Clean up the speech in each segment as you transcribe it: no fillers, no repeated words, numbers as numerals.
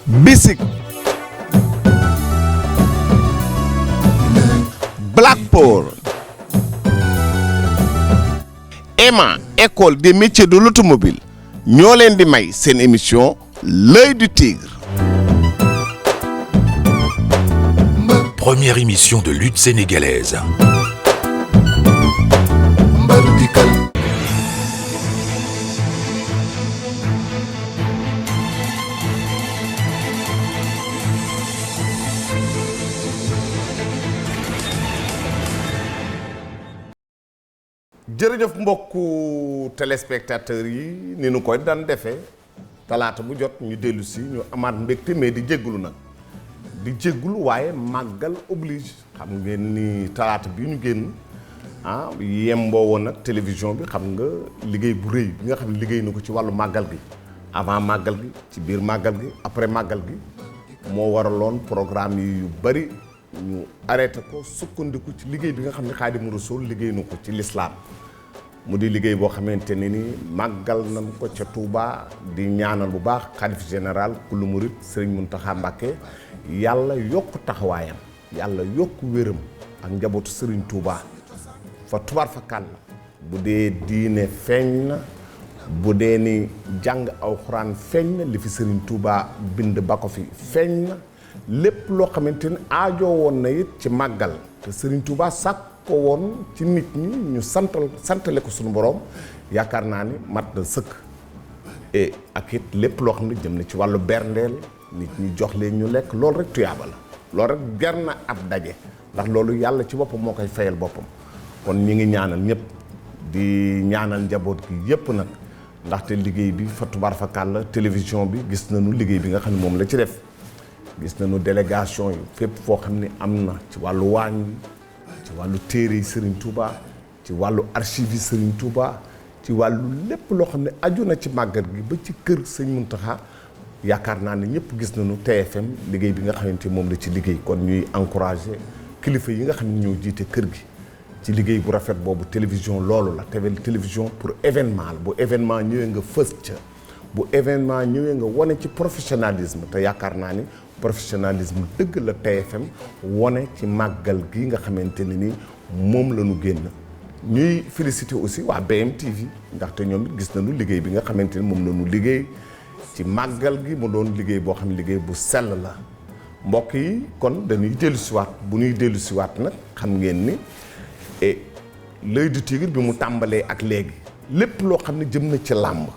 Bisik, Blackpool, EMA, école des métiers de l'automobile ñoo leen di may seen émission L'œil du tigre. Première émission de lutte sénégalaise. jërëjëf mbokku téléspectateurs yi ni nu koy daan defee talaata bu jot ñu dellu si ñu amaat mbégte mais di jéggulu nag di jéggulu waaye màggal oblige xam ngeen ni talaata bi ñu génn yemboo woon nag télévision bi xam nga liggéey bu rëy bi nga xam ne liggéey na ko ci wàllu màggal gi avant màggal gi ci biir màggal gi après màggal gi moo waraloon programme yi yu bari ñu arrêté ko sukkandiku ci liggéey bi nga xam ne Xaadimu Rasuul liggéey na ko ci lislaam mu di liggéey boo xamante ne ni màggal nañ ko ca Touba di ñaanal bu baax xalif général kullu murit Sëriñ Muntaxa Mbàkke yàlla yokk taxawaayam yàlla yokk wéram ak njabootu Sëriñ Touba fa tubaar fa kàll bu dee diine feeñ na bu dee ni jàng alxuraan feeñ na li fi Sëriñ Touba bind ba ko fi feeñ na lépp loo xamante ni aajoo woon na it ci màggal te Sëriñ Touba sàkk ko woon ci nit ñi ñu santale ko suñu borom yaakaar naa ni mat na sëkk et ak it lépp loo xam ne jëm na ci wàllu berndeel nit ñi jox leen ñu lekk loolu rek tuyaaba la loolu rek jar na ab daje ndax loolu yàlla ci boppam moo koy fayal boppam kon ñi ngi ñaanal ñëpp di ñaanal njaboot gi yëpp nag ndaxte liggéey bi fa tubaar fa kàll télévision bi gis nañu liggéey bi nga xam ne moom la ci def gis nañu délégation yi fépp foo xam ne am na ci wàllu waañ wi ci wàllu téere yi Serigne Touba ci wàllu archive yi Serigne Touba ci wàllu lépp loo xam ne aju na ci màggal gi ba ci kër Sëñ Muntaxa yaakaar naa ne ñëpp gis nañu TFM liggéey bi nga xamante moom la ci liggéey kon ñuy encouragé kilifa yi nga xam ne ñoo jiite kër gi ci liggéey bu rafet boobu télévision loolu la télévision pour événement la bu événement ñëwee nga fës ca bu événement ñëwee nga wane ci professionnalisme te yaakaar naa ni professionnalisme dëgg la TFM wane ci màggal gi nga xamante ne ni moom la ñu génn ñuy féliciter aussi waa BMTV ndaxte ñoom it gis nañu liggéey bi nga xamante ni moom la ñu liggéey ci màggal gi mu doon liggéey boo xam ne liggéey bu sell la mbokk yi kon dañuy dellusiwaat bu ñuy dellusiwaat nag xam ngeen ni et l'œil du tigre bi mu tàmbalee ak léegi lépp loo xam ne jëm na ci làmb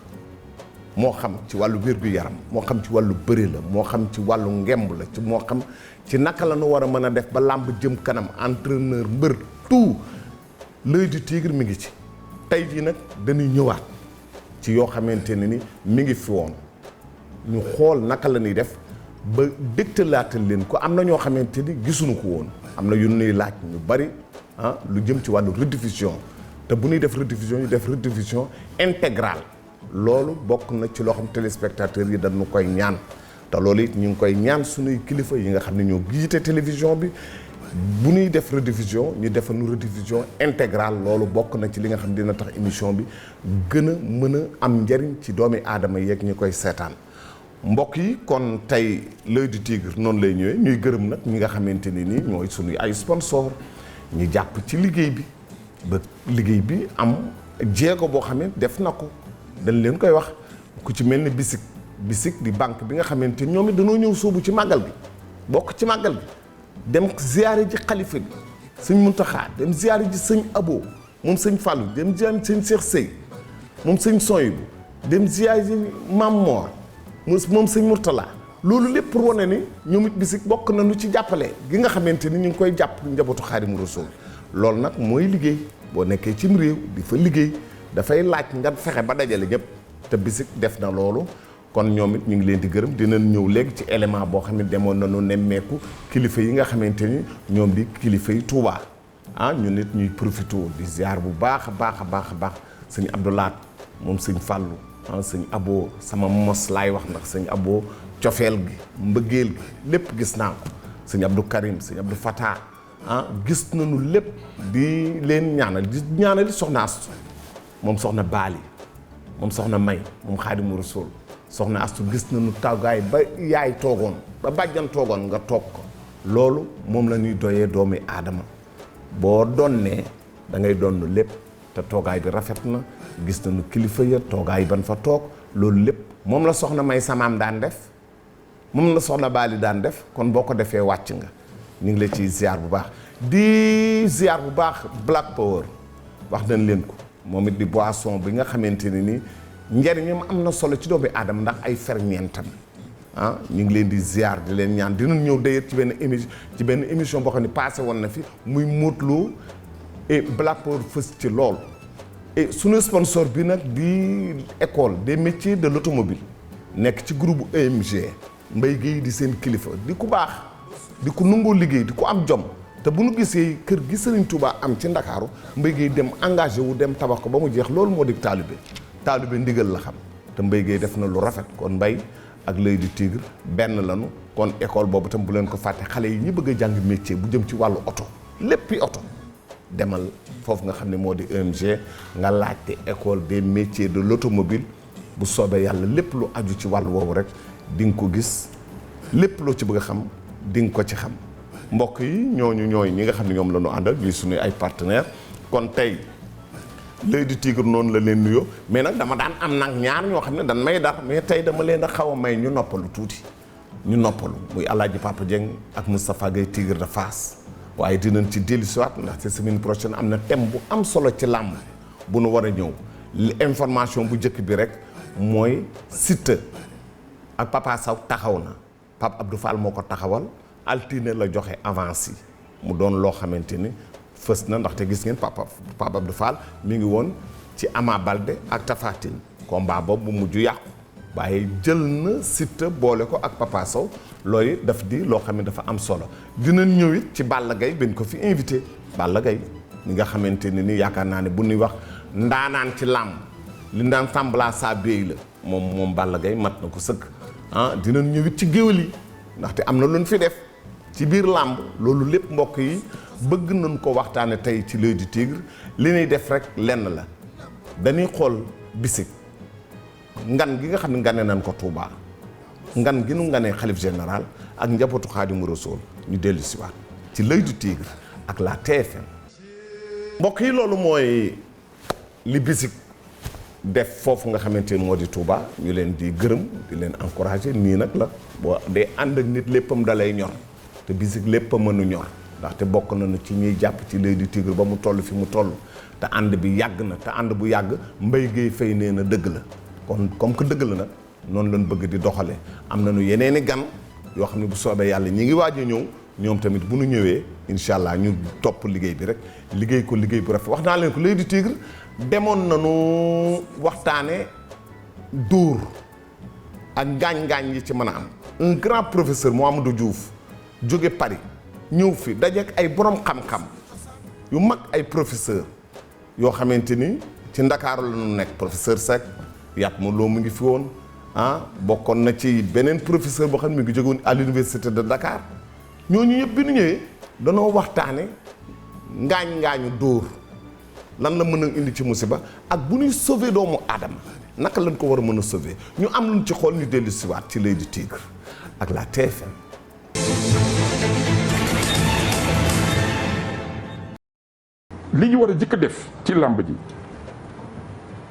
moo xam ci wàllu wér-gu-yaram moo xam ci wàllu bëri la moo xam ci wàllu ngemb la ci moo xam ci naka la ñu war a mën a def ba làmb jëm kanam entraîneur mbër tout l'œil du tigre mi ngi ci tey jii nag dañuy ñëwaat ci yoo xamante ne ni mi ngi fi woon ñu xool naka la ñuy def ba dégtalaatal leen ko am na ñoo xamante ni gisuñu ko woon am na yu ñuy laaj ñu bari lu jëm ci wàllu rediffusion te bu ñuy def rediffusion ñu def rediffusion intégrale loolu bokk na ci loo xam téléspectateurs yi dañu koy ñaan te loolu it ñu ngi koy ñaan suñuy kilifa yi nga xam ne ñoo jiite télévision bi bu ñuy def rediffusion ñu defal nu rediffusion intégrale loolu bokk na ci li nga xam dina tax émission bi gën a mën a am njariñ ci doomi aadama yeeg ñi koy seetaan mbokk yi kon tey l'œil du tigre noonu lay ñëwee ñuy gërëm nag ñi nga xamante ni nii ñooy suñuy ay sponsor ñu jàpp ci liggéey bi ba liggéey bi am jéego boo xam ne def na ko dañ leen koy wax ku ci mel ni bisik di banque bi nga xamante ñoom it dañoo ñëw sóobu ci màggal gi bokk ci màggal gi dem ziyaare ji xalifa bi sëñ Muntaxa dem ziyaare ji sëñ Abo moom sëñ Fallou dem ziyaare ji sëñ Cheikh Sey moom sëñ Soyibu dem ziyaare ji Mam Moor moom sëñ Murtala loolu lépp pour wane ni ñoom it bisik bokk nañu ci jàppale gi nga xamante ni ñu ngi koy jàpp njabootu Xaadimu Rasuul loolu nag mooy liggéey boo nekkee cim réew di fa liggéey dafay laaj nga fexe ba dajale ñëpp te bisik def na loolu kon ñoom it ñu ngi leen di gërëm dinañ ñëw léegi ci élément boo xam ne demoon nañu nemmeeku kilifa yi nga xamante ni ñoom di kilifa yi Touba ñu nit ñuy profité di ziar bu baax a baax a baax a baax sëñ Abdoulaat moom sëñ Fallou sëñ Abo sama mos laay wax ndax sëñ Abo cofeel gi mbëggeel gi lépp gis naa ko sëñ Abdou Karim sëñ Abdou Fatah gis nañu lépp di leen ñaanal di ñaanal soxna Astu moom soxna Baali moom soxna May moom Xaadimu Rasuul soxna Astu gis nañu tàggaay ba yaay toogoon ba bàjjan toogoon nga toog ko loolu moom la ñuy doyee doomi aadama boo donnee da ngay donn lépp te toogaay bi rafet na gis nañu kilifa ya toogaay ban fa toog loolu lépp moom la soxna May samaam daan def moom la soxna Baali daan def kon boo ko defee wàcc nga ñu ngi la ciy ziar bu baax di ziar bu baax Black Power wax nañ leen ko moom it di boisson bi nga xamante ne ni njariñam am na solo ci doomi aadama ndax ay ferñeentam ah ñu ngi leen di ziar di leen ñaan dinañ ñëw d'ailleurs ci benn émission boo xam ne passé woon na fi muy Modou Lo et Black Power fës ci lool et suñu sponsor bi nag di école des métiers de l'automobile nekk ci groupe EMG Mbaye Guèye di seen kilifa di ku baax di ku nangoo liggéey di ku am jom te bu nu gisee kër gi Serigne Touba am ci Ndakaaru Mbaye Guèye dem engagé wu dem tabax ko ba mu jeex loolu moo di taalibe ndigal la xam te Mbaye Guèye def na lu rafet kon Mbaye ak l'Oeil du Tigre benn lanu kon école boobu tam bu leen ko fàtte xale yi ñi bëgg a jàng métier bu jëm ci wàllu oto léppi oto demal foofu nga xam ne moo di EMG nga laajte école des métiers de l'automobile bu soobee yàlla lépp lu aju ci wàllu woowu rek di nga ko gis lépp loo ci bëgg a xam di nga ko ci xam mbokk yi ñooy ñi nga xam ne ñoom la ñu àndal ñuy suñu ay partenaires kon tey l'Oeil du Tigre noonu la leen nuyoo mais nag dama daan am nag ñaar ñoo xam ne dan may dar mais tey dama leen a xaw a may ñu noppalu tuuti ñu noppalu muy Alaaji Papa Dieng ak Moustapha Gueye Tigre de Fass waaye dinañ ci dellusiwaat ndax ci semaine prochaine am na thème bu am solo ci làmb bu nu war a ñëw information bu njëkk bi rek mooy Siteu ak Papa Sow taxaw na Pape Abdou Fall moo ko taxawal altine la joxe avance yi mu doon loo xamante ni fës na ndaxte gis ngeen Pape Abdou Fall mi ngi woon ci Ama Baldé ak Tapha Tine combat boobu bu mujj yàqu waaye jël na Siteu boole ko ak Papa Sow looy daf di loo xam ne dafa am solo dinañ ñëw it ci Balla Gaye benn ko fi invité Balla Gaye ñi nga xamante ne ni yaakaar naa ne bu ñuy wax ndaanaan ci làmb li daan sembla saa béy la moom Balla Gaye mat na ko sëkk ah dinañ ñëw it ci géwél yi ndaxte am na lu ñu fi def ci biir làmb loolu lépp mbokk yi bëgg nañ ko waxtaane tey ci l'Oeil du Tigre li ñuy def rek lenn la dañuy xool bisik ngan gi nga xam ne ngane nañ ko Touba ngan gi nu nganee xalif général ak njabootu Xaadimu Rasuul ñu dellu si waat ci l'Oeil du Tigre ak la TFM mbokk yi loolu mooy li bisik def foofu nga xamante ni moo di Touba ñu leen di gërëm di leen encourager nii nag la boo dee ànd ak nit léppam dalay ñor te bisik lépp a mënu ñor ndaxte bokk nañu ci ñuy jàpp ci l'Oeil du Tigre ba mu toll fi mu toll te ànd bi yàgg na te ànd bu yàgg Mbaye Guèye Faye nee na dëgg la kon comme que dëgg la nag noonu lañ bëgg di doxale am nañu yeneen i gan yoo xam ne bu soobee yàlla ñi ngi waaj a ñëw ñoom tamit bu ñu ñëwee incha allah ñu topp liggéey bi rek liggéey ko liggéey bu rafet wax naa leen ko l'Oeil du Tigre demoon nañu waxtaane dóor ak ngaañ-ngaañ yi ci mën a am un grand professeur Mouhamadou Diouf jóge Paris ñëw fi dajeek ay borom xam-xam yu mag ay professeur yoo xamante ni ci Ndakaaru la ñu nekk professeur Seck yaat ma loo mu ngi fi woon ah bokkoon na ci beneen professeur boo xam ne mi ngi jógewoon à l'université de Dakar ñooñu ñëpp bi ñu ñëwee danoo waxtaane ngaañ-ngaañu dóor lan la mën a indi ci musiba ak bu ñuy sauver doomu aadama naka lañ ko war a mën a sauver ñu am luñ ci xool ñu dellu siwaat ci l'Oeil du Tigre ak la TFM. li ñu war a jëkk a def ci làmb ji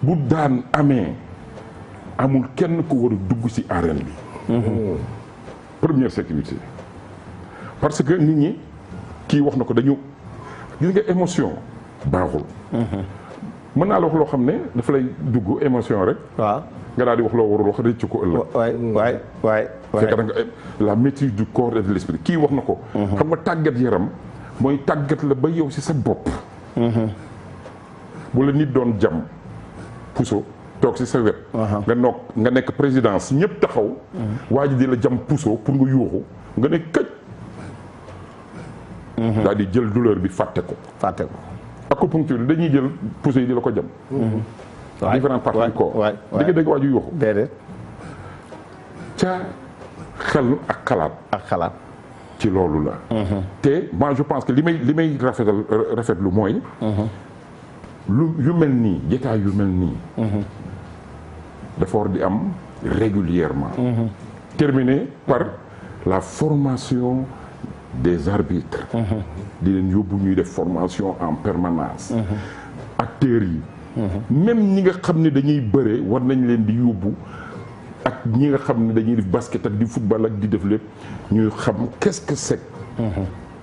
bu daan amee amul kenn ku war a dugg ci arène bi. Première sécurité parce que nit ñi kii wax na ko dañu gis nga émotion baaxul. mën naa la wax loo xam ne dafa lay dugg émotion rek. waaw nga daal di wax loo warul wax rëcc ko ëllëg. waay fekk da nga la maîtrise du corps et de l'esprit kii wax na ko. xam nga tàggat yaram mooy tàggat la ba yow ci sa bopp. bu la nit doon jam puso toog ci sa wet. nga nekk présidence ñëpp taxaw. waa ji di la jam puso pour nga yuuxu nga ne këj. daal di jël douleur bi fàtte ko. acupuncture dañuy jël puso yi di la ko jam. différentes parties du corps. di nga dégg waa ji yuuxu. déedéet. ca xel ak xalaat. ci loolu la. te moi je pense que li may rafetlu mooy. yu mel nii jotaay yu mel nii. dafa war di am régulièrement terminé par la formation des arbitres di leen yóbbu ñuy def formation en permanence acteurs yi même ñi nga xam ne dañuy bëre war nañ leen di yóbbu ak ñi nga xam ne dañuy def basket ak di football ak di def lépp ñuy xam qu'est-ce que c'est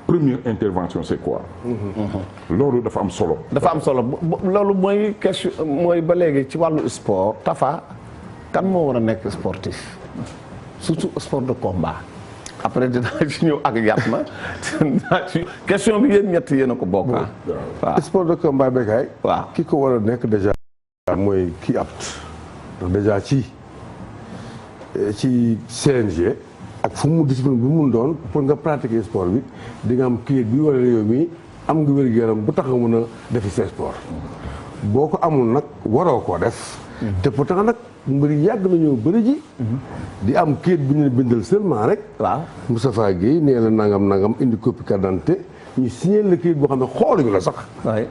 première intervention c'est quoi loolu dafa am solo loolu mooy question mooy ba léegi ci wàllu sport Tafa kan moo war a nekk sportif surtout sport de combat après dinaa ci ñëw ak Yatma question bi yéen ñett yéen a ko bokk. waaw sport de combat Bécaye. waaw ki ko war a nekk déjà mooy kii apt ndax déjà ci CNG ak fu mu discipline bu mun doon pour nga pratiquer sport bi di nga am kii bi wala yow mi am nga wér-gu-yaram bu tax nga mën a defi sa sport boo ko amul nag waroo koo def. te pourtant nag mbir yàgg nañoo bëri ji. di am kayit bu ñu bindal seulement rek. waaw Moustapha Guèye nee la nangam indi copie carte d'identité ñu signé la kayit boo xam ne xooluñu la sax. waay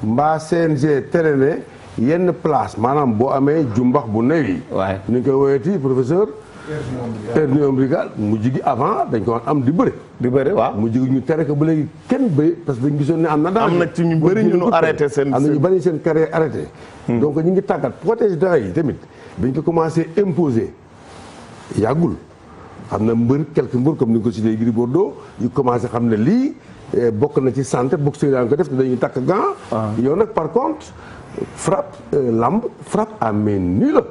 mbaa CNG tere ne yenn place maanaam boo amee jumbax bu néew yi. waay ñu ngi koy woowee professeur. hernie ombilicale mujj gi avant dañ ko am di bëri. waaw mujj gi ñu tere ko ba léegi kenn bëri parce que dañ gisoon ne am na. daal am na ci ñu bëri ñu arrêté seen. am na ñu bëri seen carrière arrêté. donc ñu ngi tàggat protège-dents yi tamit dañ ko commencé imposer yàggul xam na quelques mbër comme ni nga ko cité Gris Bordeaux yu commencé xam ne lii bokk na ci santé boxeur yaa ngi ko def te dañuy takk gant. yow nag par contre frappe frappe à main nue la.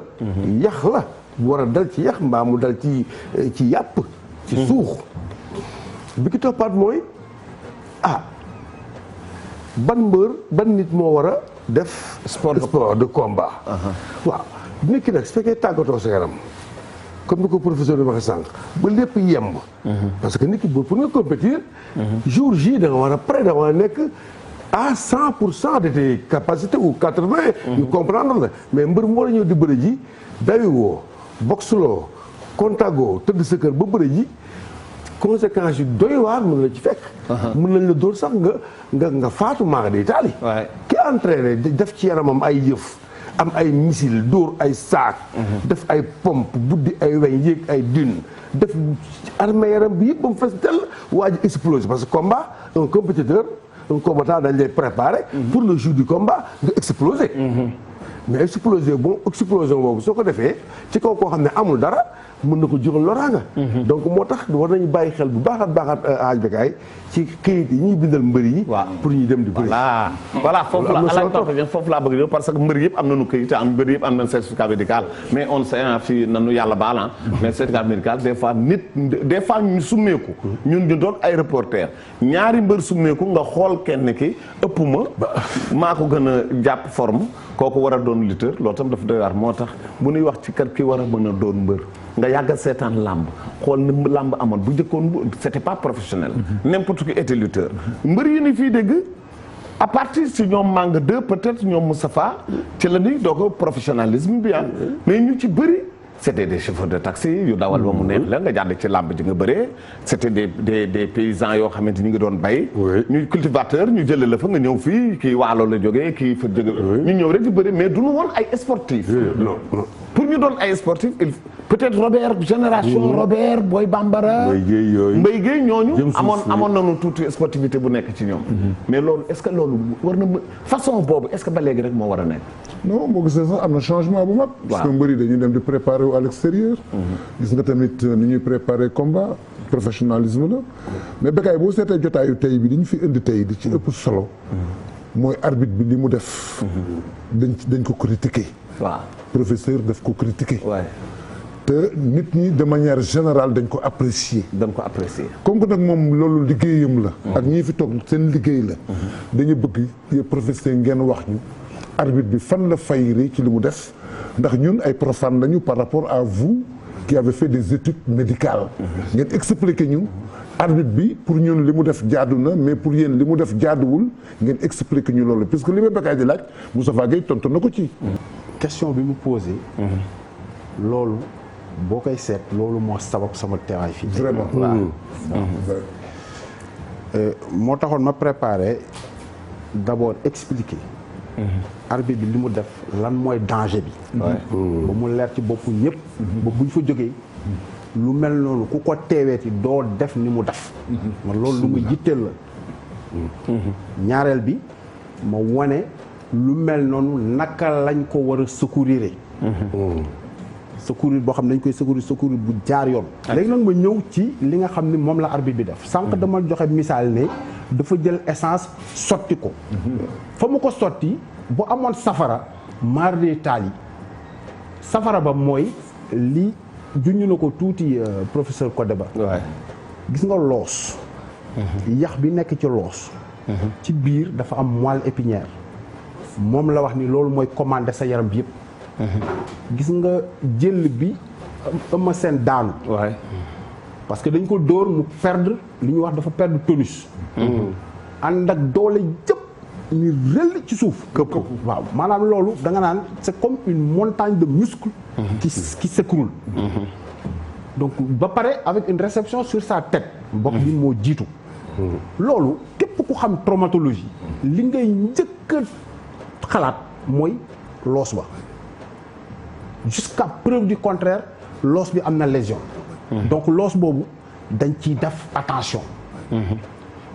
yax la. bu war a dal ci yax mbaa mu dal ci yàpp ci suux bi ki toppaat mooy ban nit moo war a def sport de combat waaw nit ki nag su fekkee tàggatoo sa yaram comme ni ko professeur bi waxee sànq ba lépp yemb parce que nit ki pour nga compétir jour J da nga war a prêt da nga war a nekk à 100% de tes capacités ou 80 ñu comprendre la mais mbër moo la ñëw di bëri ji dawi woo boxloo contagoo tëdd sa kër ba bëri ji conséquences yu doy waar mën la ci fekk. mën nañ la dóor sax nga faatu maa di taali. ki entraîné def ci yaramam ay yëf am ay missile dóor ay saak. def ay pompe buddi ay weñ yéeg ay dune def armée yaram bi yëpp ba mu fees dell waa ji explose parce que combat un compétiteur un combattant dañ lay préparer. pour le jour du combat nga exploser. mais explosion boobu soo ko defee ci kaw koo xam ne amul dara mën na ko jural loraanga. donc moo tax war nañu bàyyi xel bu baax a baax a Bécaye ci këyit yi ñuy bindal mbër yi. pour ñuy dem di bëri. voilà foofu laa bëgg parce que mbër yëpp am nañu këyit am mbër yëpp am nañu certificat médical mais on sait fii nañu yàlla baal mais certificat médical des fois ñu summeeku. ñun ñu doon ay reporter ñaari mbër summeeku nga xool kenn ki ëpp maa ko gën a jàpp forme kooku war a doon lutteur loolu tam dafa doy waar moo tax bu ñuy wax ci kat ki war a mën a doon mbër nga yàgg seetaan làmb xool ni làmb amoon bu njëkkoon c'était pas professionnel. n'importe qui était lutteur. mbër yi ni fii dégg à partir si ñoom Manga 2 peut-être ñoom Moustapha ci la ñuy doog professionnalisme bi mais ñu ci bëri c'était des chauffeurs de taxi yu dawal ba mu neex la nga jàdd ci làmb ji nga bëree c'était des paysans yoo xamante ñu ngi doon bay. ñu cultivateur ñu jëlee la fa nga ñëw fii kii waalo la jógee kii fa jóge ñu ñëw rek di bëri mais duñu woon ay sportif. pour ñu doon ay sportif peut-être Robert Boy Bambara. Mbaye Guèye ñooñu. amoon nañu tuuti sportivité bu nekk ci ñoom. mais loolu est-ce que loolu war na façon boobu est-ce que ba léegi rek moo war a nekk. non boo gisee sax am na changement bu mag. parce que mbëri dañuy dem di préparer wu à l'extérieur. gis nga tamit ni ñuy préparer combat professionnalisme la. mais Bécaye boo seetee jotaayu tey bi dañu fi indi tey di ci ëpp solo. mooy arbitre bi li mu def. dañ ko critiquer. waaw professeur daf ko critiquer. te nit ñi de manière générale dañ ko apprécier. comme que nag moom loolu liggéeyam la. ak ñii fi toog seen liggéey la. dañu bëgg yéen professeur ngeen wax ñu. arbitre bi fan la fayri ci li mu def ndax ñun ay profane lañu par rapport à vous qui avez fait des études médicales. ngeen expliquer ñu arbitre bi pour ñun li mu def jaadu na mais pour yéen li mu def jaaduwul ngeen expliquer ñu loolu puisque li may Bécaye di laaj Moustapha Guèye tontu na ko ci. question bi mu posé. loolu boo koy seet loolu moo sabab sama teewaay fii. vraiment moo taxoon ma préparé d'abord expliquer arbitre bi li mu def lan mooy danger bi. ba mu leer ci boppu ñëpp. ba buñ fa jógee. lu mel noonu ku ko teeweeti doo def ni mu def. man loolu lu mu jitteel la. ñaareel bi ma wane lu mel noonu naka lañ ko war a secourir. secourir boo xam ne dañ koy secourir bu jaar yoon. léegi nag ma ñëw ci li nga xam ni moom la arbitre bi def. sànq dama joxe misaal ne dafa jël essence sotti ko. fa mu ko sotti bu amoon safara maar de taal yi safara ba mooy li junñu na ko tuuti professeur Kodeba. gis nga loos. yax bi nekk ci loos. ci biir dafa am moelle épinière. moom la wax ni loolu mooy commander sa yaram bi yëpp. gis nga jël bi Eumeu Sène daanu. parce que dañ ko dóor mu perdre li ñuy wax dafa perdre tonus. ànd ak doole jëpp ñu rëll ci suuf. këpp waaw maanaam loolu da nga naan c'est comme une montagne de muscles. qui s'écroule. donc ba pare avec une réception sur sa tête. bopp bi moo jiitu. loolu képp ku xam traumatologie. li ngay njëkk a xalaat mooy loos ba. jusqu'à preuve du contraire loos bi am na lésion. donc loos boobu dañ ciy def attention.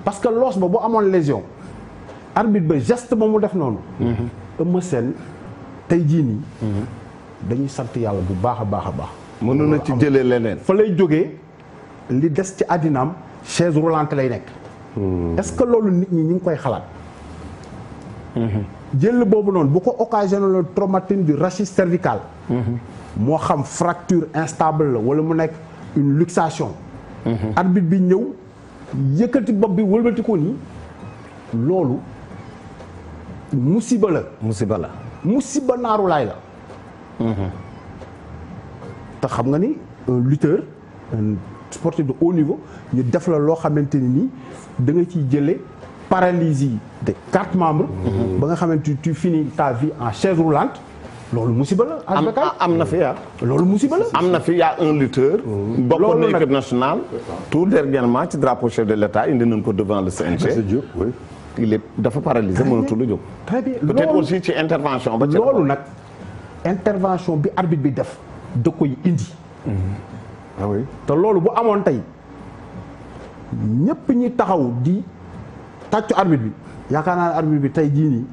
parce que loos ba bu amoon lésion. arbitre ba geste ba mu def noonu. Eumeu Sène tey jii nii. dañuy sant yàlla bu baax a baax a baax. mënoon na ci jëlee leneen. fa lay jógee li des ci àddinaam chaise roulante lay nekk. est-ce que loolu nit ñi ñu ngi koy xalaat. jël boobu noonu bu ko occasionné le traumatisme du rachis cervical. moo xam fracture instable la wala mu nekk une luxation. arbitre bi ñëw yëkkati bopp bi wëlbati ko nii loolu musiba la. musiba naaru laay la. te xam nga ni un lutteur un sportif de haut niveau ñu def la loo xamante ni nii da nga ciy jëlee paralysie des 4 membres. ba nga xamante ni tu finis ta vie en chaise roulante. loolu musiba la. am na fi loolu musiba la. am na fi y a un lutteur. bokkoon na équipe nationale. tout dernièrement ci drapeau chef de l'État indi nañ ko devant le CNG. il est dafa paralysé mënatul a jóg. très bien peut-être aussi ci intervention ba. loolu nag intervention bi arbitre bi def da koy indi. te loolu bu amoon tey ñëpp ñi taxaw di tàccu arbitre bi yaakaar naa ne arbitre bi tey jii nii.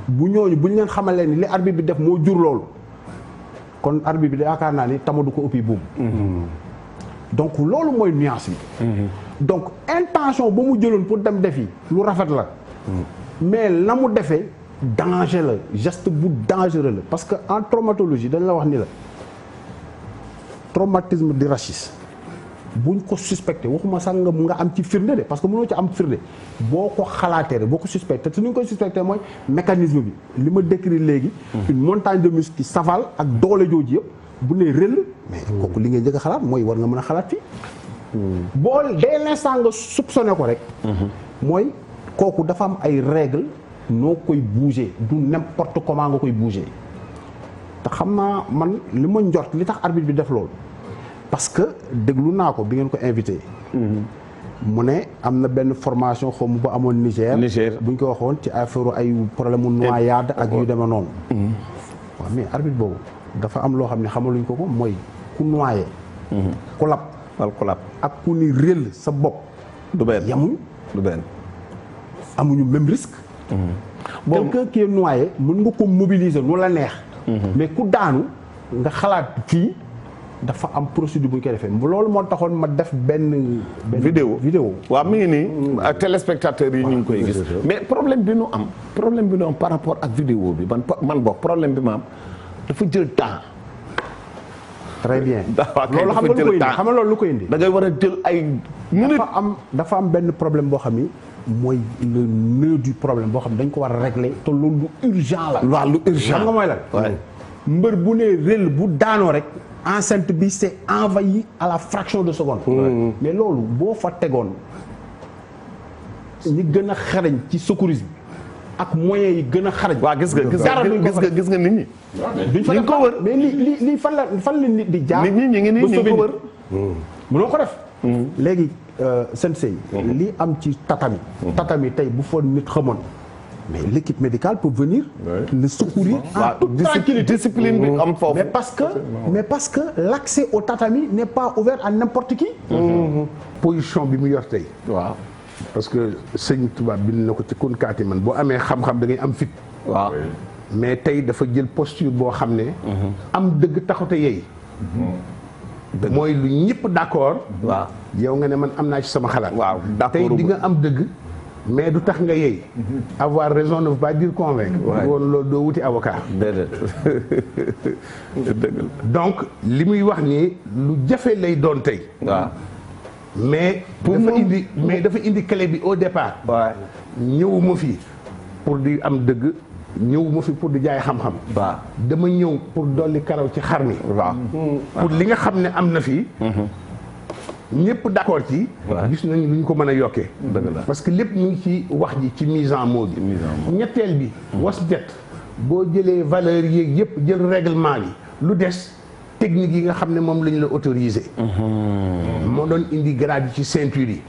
bu ñooñu bu ñu leen xamalee ni li arbitre bi def moo jur loolu kon arbitre bi yaakaar naa ni tama du ko ëppi buum. donc loolu mooy nuance bi. donc intention ba mu jëloon pour dem defi lu rafet la. mais la mu defee danger la geste bu dangereux la parce que en traumatologie dañ la wax ni la traumatisme du rachis buñ ko suspecté waxuma sax nga am ci firnde de parce que mënoo ci am firnde boo ko xalaatee rek boo ko suspecté te ni ñu koy suspecté mooy mécanisme bi li ma décrit léegi. une montagne de muscles qui s'avale ak doole jooju yëpp bu nee rëll. mais kooku li ngay njëkk a xalaat mooy war nga mën a xalaat fii. boo dès l'instant nga soupçonné ko rek. mooy kooku dafa am ay règles noo koy bouger du n'importe comment nga koy bouger te xam naa man li ma njort li tax arbitre bi def loolu parce que déglu naa ko bi ngeen ko invité. mu ne am na benn formation xaw ma ba amoon Niger. bu ñu ko waxoon ci affaire ay problème mu noyade ak yu demee noonu. waaw mais arbitre boobu dafa am loo xam ne xamaluñ ko mooy ku noyé. ku lab ak ku ni réel sa bopp. du benn yamuñ du benn. amuñu même risque. quelqu'un qui est noyé mën nga ko mobiliser nu la neex. mais ku daanu nga xalaat fii dafa am procédure bu ñu koy defee loolu moo taxoon ma def benn vidéo waaw mi ngi nii téléspectateurs yi ñu ngi koy gis mais problème bi nu am par rapport ak vidéo bi man bokk problème bi ma am dafa jël temps. très bien loolu xam nga loolu lu koy indi da ngay war a jël ay minutes. dafa am benn problème boo xam ni mooy le nœud du problème boo xam ne dañ ko war a régler te loolu lu urgent la. waaw lu urgent xam nga mooy lan. mbër bu ne réel bu daanoo rek enceinte bi c'est envahi à la fraction de seconde. mais loolu boo fa tegoon ñi gën a xarañ ci secourisme ak moyens yi gën a xarañ. waaw gis nga nit ñi. duñ fa ko wër mais lii fan la nit di jaar. nit ñi ñu ngi nii ñu ngi ko wër. mënoo ko def. léegi sensei li am ci tatami. tatami tey bu fa nit xamoon mais l'équipe médicale peut venir le secourir en toute tranquillité. Discipline bi am foofu. mais parce que l'accès au tatami n'est pas ouvert à n'importe qui. position bi mu yor tey. waaw. parce que sëñ Touba bind na ko ci kun kaati man boo amee xam-xam da ngay am fit. waaw. mais tey dafa jël posture boo xam ne. am dëgg taxute yeey. mooy lu ñëpp d'accord. waaw. yow nga ne man am naa ci sama xalaat. waaw d'accord tey di nga am dëgg. mais du tax nga yeey. avoir raison ne veut pas dire convaincre. woon loolu doo wuti avocat. déedéet. donc li muy wax nii lu jafe lay doon tey. waaw. mais dafa indi clé bi au départ. waaw. ñëwuma fi pour di am dëgg. ñëwuma fi pour di jaay xam-xam. waaw. dama ñëw pour dolli karaw ci xar mi. waaw. pour li nga xam ne am na fi. ñëpp d'accord ci. gis nañu lu ñu ko mën a yokkee. dëgg la parce que lépp mu ngi ci wax ji ci mise en mots bi. ñetteel bi. was jet boo jëlee valeur yeeg yëpp jël règlement bi lu des technique yi nga xam ne moom la ñu la autorisé. moo doon indi grade yi ci ceinture yi.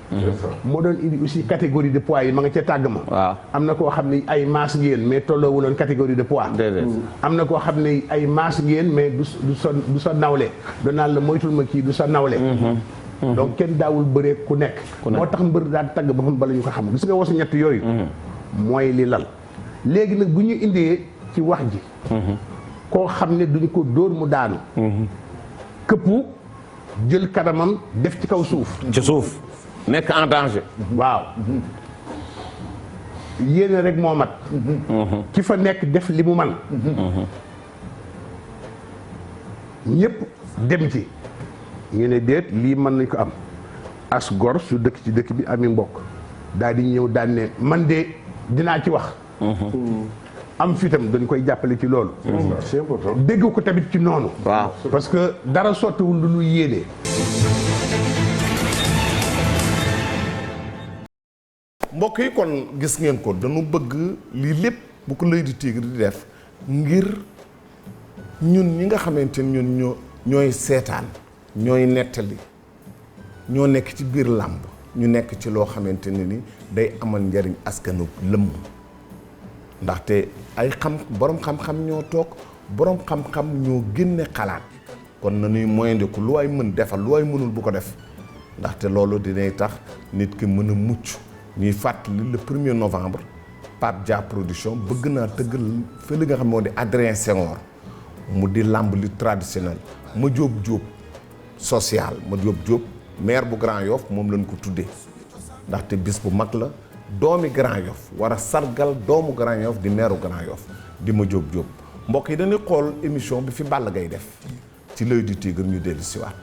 moo doon indi aussi catégorie de poids yi ma nga ca tàgg ma. waaw. am na koo xam ne ay masse ngeen mais tolloowuloon catégorie de poids. déedéet. am na koo xam ne ay masse ngeen mais du sa nawle danaan la moytul ma kii du sa nawle. donc kenn daawul bëree ku nekk. moo tax mbër daan tagg ba xam bala ñu ko xam gis nga wasu ñett yooyu. mooy li lal. léegi nag bu ñu indee ci wax ji. koo xam ne duñu ko dóor mu daanu. këppu jël kanamam def ci kaw suuf. ci suuf. nekk en danger. waaw. yéene rek moo mat. ki fa nekk def li mu man ñëpp dem ci. ñu ne déet lii mën nañ ko am as gor su dëkk ci dëkk bi ami mbokk daal di ñëw daan ne man de dinaa ci wax. am fitam dañ koy jàppale ci loolu. c'est important. dégg ko tamit ci noonu. waaw. parce que dara sottiwul lu ñu yéene. mbokk yi kon gis ngeen ko dañu bëgg lii lépp bu ko L'Oeil du Tigre di def ngir ñun ñi nga xamante ni ñun ñooy seetaan ñooy nettali ñoo nekk ci biir làmb ñu nekk ci loo xamante ne ni day amal njariñ askanu lëmm ndaxte ay borom xam-xam ñoo toog borom xam-xam ñoo génne xalaat kon nañuy moyandiku lu waay mën defal lu waay mënul bu ko def ndaxte loolu dinay tax nit ki mën a mucc. ñuy fàttali le 1er novembre Pape Dia production bëgg naa tëggal fi li nga xam moo di Adrien Senghor mu di làmb li traditionnel ma jóob social ma jóob maire bu Grand Yoff moom lañ ko tuddee ndaxte bis bu mag la doomi Grand Yoff war a sargal doomu Grand Yoff di maire bu Grand Yoff di ma jóob mbokk yi dañuy xool émission bi fi Balla Gaye def ci L'Oeil du Tigre ñu dellu siwaat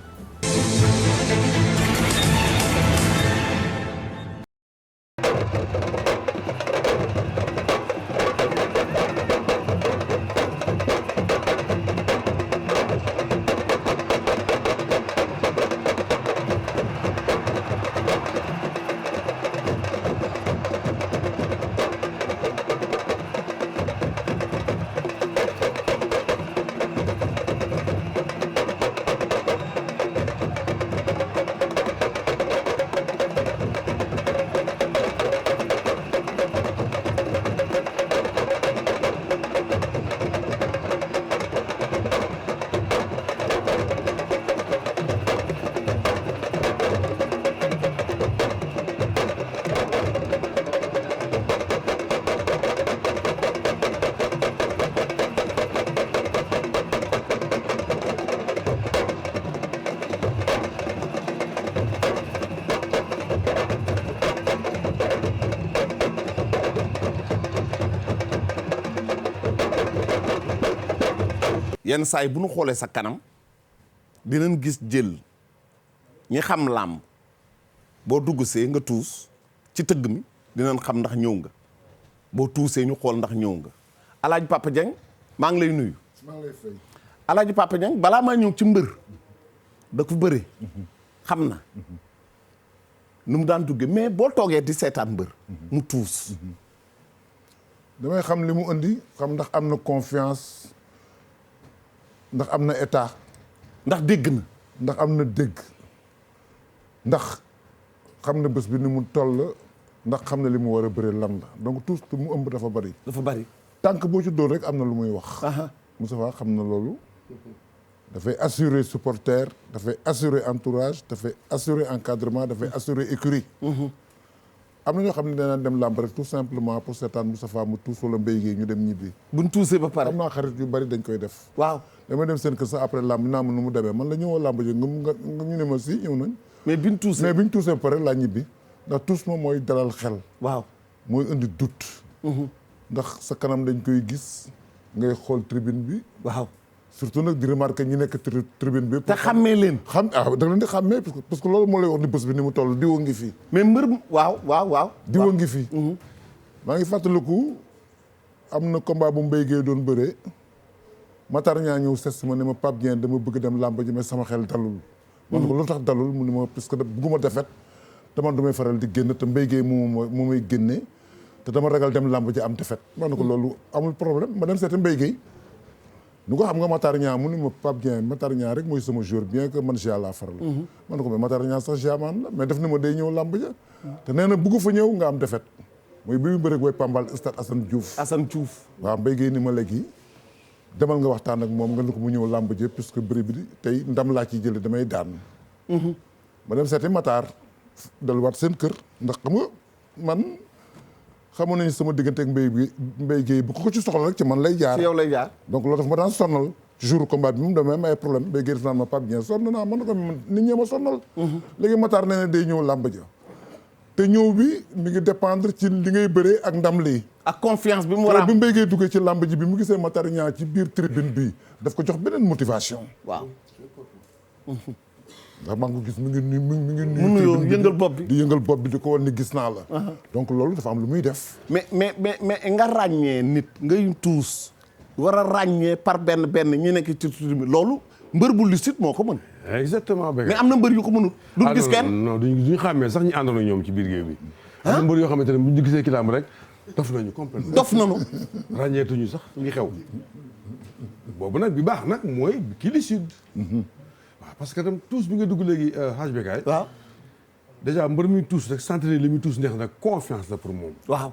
yenn saa yi bu ñu xoolee sa kanam dinañ gis jël ñi xam làmb boo dugg see nga tuus ci tëgg mi dinañ xam ndax ñëw nga boo tuusee ñu xool ndax ñëw nga Alaaji Papa Dieng maa ngi lay nuyu. maa ngi lay fay. Alaaji Papa Dieng balaa maa ñëw ci mbër da ko bëre xam na nu mu daan duggee mais boo toogee di seetaan mbër mu tuus damay xam li mu indi xam ndax am na confiance ndax am na état ndax dégg na ndax am na dégg ndax xam na bés bi ni mu toll ndax xam ne li mu war a bëre lan la donc tous mu ëmb dafa bari. dafa bari. tànk boo ci doon rek am na lu muy wax. Moustapha xam na loolu. dafay assurer supporter dafay assurer entourage dafay assurer encadrement dafay assurer écurie. am na ñoo xam ne danaa dem làmb rek tout simplement pour seetaan Moustapha mu tuus wala Mbaye Guèye ñu dem ñibbi. buñ tuusee ba pare. am naa xarit yu bari dañ koy def. waaw damay dem seen kër sax après làmb naa ma nu mu demee man la ñëwoo làmb ji nga ñu ne ma si ñëw nañ. mais biñ tuusee ba pare laa ñibbi ndax tuus moom mooy dalal xel. waaw mooy indi doute. ndax sa kanam dañ koy gis ngay xool tribune bi. waaw surtout nag di remarquer ñi nekk tribune bi. te xàmmee leen. da nga leen di xàmmee parce que loolu moo lay wax ni bés bi ni mu toll diwa ngi fi. mais mbër waaw. diwa ngi fi. maa ngi fàttaliku am na combat bu Mbaye Guèye doon bëree Matar ñaa ñëw ses ma ne ma Pape Dieng dama bëgg dem làmb ji mais sama xel dalul. man ko lu tax dalul mu ne ma parce que bugguma defet te man du may faral di génn te Mbaye Guèye moo may génne te dama ragal dem làmb ji am defet man ko loolu amul problème ma dem seeti Mbaye Guèye. nu ko xam nga Matar Niang mu ni ma Pape Dieng Matar Niang rek mooy sama joueur bien que man Gia laa faral. man ko mais Matar Niang sax Gia man la mais def ni ma day ñëw làmb ja. te nee na bugg fa ñëw nga am defet mooy bi mu bëreeg way Pambal stade Assane Diouf. waaw Mbaye Guèye ni ma léegi demal nga waxtaan ak moom nga ne ko mu ñëw làmb ja puisque bëri bi tey ndam laa ciy jëlee damay daan. ma dem seeti Matar delluwaat seen kër ndax xam nga man. xamoon nañu sama diggante ak Mbaye Guèye bu ko ci soxla rek ci man lay jaar. ci yow lay jaar. donc loolu daf ma daan sonnal ci jour combat bi moom damay am ay problème Mbaye Guèye daf naan ma Pape Dieng sonn naa man na ko nit ñee ma sonnal. léegi Matar nee na day ñëw làmb ja te ñëw bi mi ngi dépendre ci li ngay bëree ak ndam lii. ak confiance bi mu war a am bi Mbaye Guèye duggee ci làmb ji bi mu gisee Matar Niang ci biir tribune bi daf ko jox beneen motivation. waaw. ndax maa ngi ko gis mi ngi nuyu yëngal bopp bi di yëngal bopp bi di ko wan ni gis naa la. donc loolu dafa am lu muy def. mais nga ràññee nit ngay tuus war a ràññee par benn ñi nekk ci tribune loolu mbër bu lucide moo ko mën. exactement. mais am na mbër yu ko mënul. duñ gis kenn non duñu xàmmee sax ñu àndoon ak ñoom ci biir géew bi. am na mbër yoo xamante ne bu ñu gisee kilaam rek dof nañu complètement. dof nañu. ràññeetuñu sax li xew. boobu nag bi baax nag mooy kii li sud. parce que tam tuus bi nga dugg léegi HBK. waaw déjà mbër muy tuus rek sant li muy tuus neex na confiance la pour moom. waaw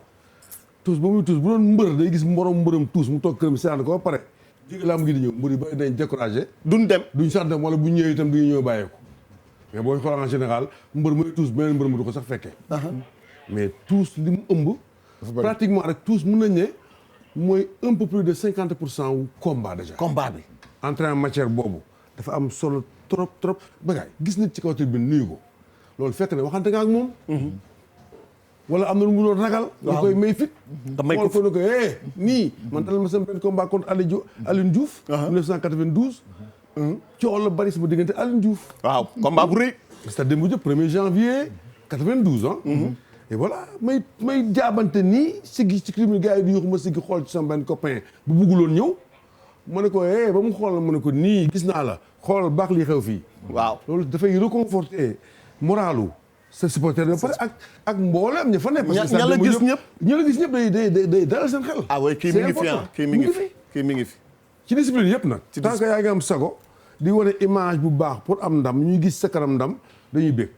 tuus ba muy tuus bu doon mbër day gis morom mbërëm tuus mu toog këram seetaan ko ba pare. jóge làmb gi di ñëw mbër yi bari dañ découragé. duñ dem duñ sax dem wala bu ñëwee itam duñu ñëw bàyyeeku. mais boo xool en général mbër muy tuus beneen mbër mu du ko sax fekkee. mais tuus li mu ëmb. pratiquement rek tuus mën nañ ne mooy un peu plus de 50% wu combat déjà. combat bi. entrée en matière boobu dafa am solo. trop bagaay gis nit ci kaw tribune nuyu ko loolu fekk ne waxante nga ak moom. wala am na lu mu doon ragal. nga koy may fit. nga may ko ko ne ko nii. man dal ma sama benn combat contre Alioune Diouf. 1992. coow la bari sama diggante Alioune Diouf. waaw combat bu rëy. c'est-à-dire démb jëpp 1er janvier 92 ah. et voilà may jaabante nii siggi ci tribune gars yi di yuuxu ma siggi xool ci sama benn copain bu bugguloon ñëw. ma ne ko ba mu xool ma ne ko nii gis naa la xoolal baax li xew fii. waaw loolu dafay réconforter moralu sa supporter ba pare ak mboolem ña fa nekk. ña la gis ñëpp ña la gis ñëpp day dalal seen xel. ah oui kii mi ngi fi kii mi ngi fi. ci discipline yëpp nag. ci tant que yaa ngi am sago di wane image bu baax pour am ndam ñuy gis sa kanam ndam dañuy bég.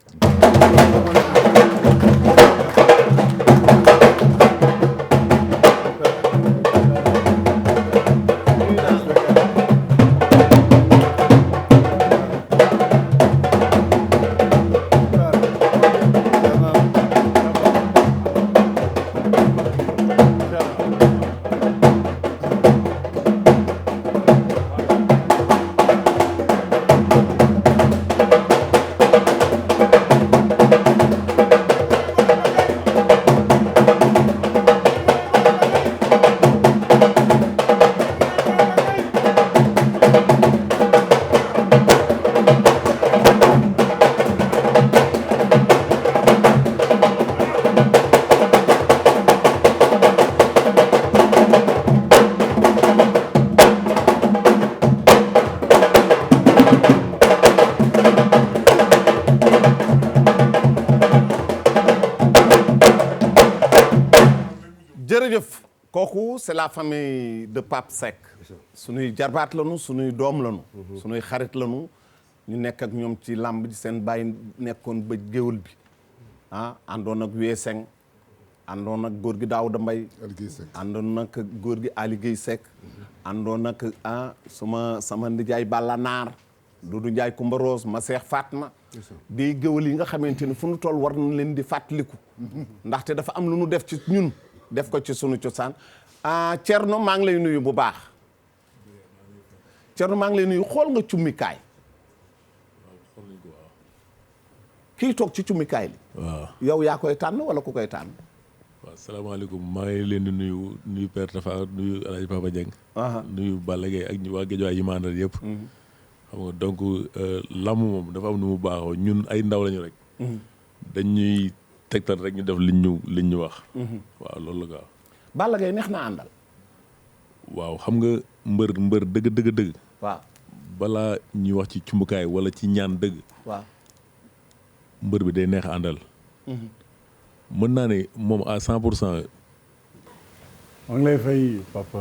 kooku c'est la famille de Pape Seck suñuy jarbaat lañu suñuy doom lañu suñuy xarit lañu ñu nekk ak ñoom ci làmb ji seen bàyyi nekkoon ba géwël bi ah àndoon ak Weeseng àndoon nag góor gi Daouda Mbaye àndoon nag góor gi Ali Guèye Seck àndoon nag sama ndijaay Balla Naar Doudou Ndiaye Coumba Rose ma Seex Fatma day géwal yi nga xamante ni fu nu toll war nañ leen di fàttaliku ndaxte dafa am lu nu def ci ñun def ko ci sunu cosaan Thierno maa ngi lay nuyu bu baax Thierno maa ngi lay nuyu xool nga cummikaay kii toog ci cummikaay li waaw yow yaa koy tànn wala ku koy tànn waaw salaamaaleykum maa ngi leen di nuyu Père Tafa nuyu El Hadj Papa Dieng nuyu Balla Gaye ak ñu waa Guédiawaye yi ma àndal yëpp xam nga donc lamb moom dafa am nu mu baaxoo ñun ay ndaw lañu rek dañuy tegtal rek ñu def liñ ñu wax waaw loolu la gaaw Balla Gaye neex na àndal waaw xam nga mbër dëgg waaw balaa ñuy wax ci cumbukaay wala ci ñaan dëgg waaw mbër bi day neex a àndal mën naa ne moom à 100%. maa ngi lay fay Papa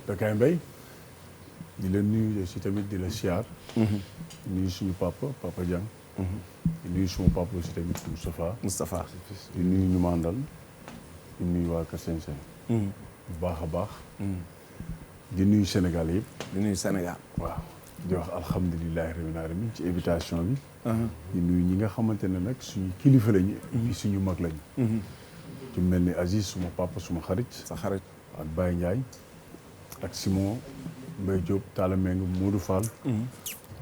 Bécaye Mbaye di la nuyu aussi tamit di la siyaar di nuyu suñu papa Dieng di nuyu suma papa aussi tamit Moustapha di nuyu ñu ma àndal di nuyu waa Kër Sène bu baax a baax di nuyu Sénégal yëpp di nuyu Sénégal waaw di wax alhamdulilahi rabbil alamin ci invitation bi di nuyu ñi nga xamante ne nag suñu kilifa lañu et suñu mag lañu ci mel ni Aziz suma papa suma xarit sa xarit ak Baye Ndiaye ak Simon Mbaye Diop Talla Meng Modou Fall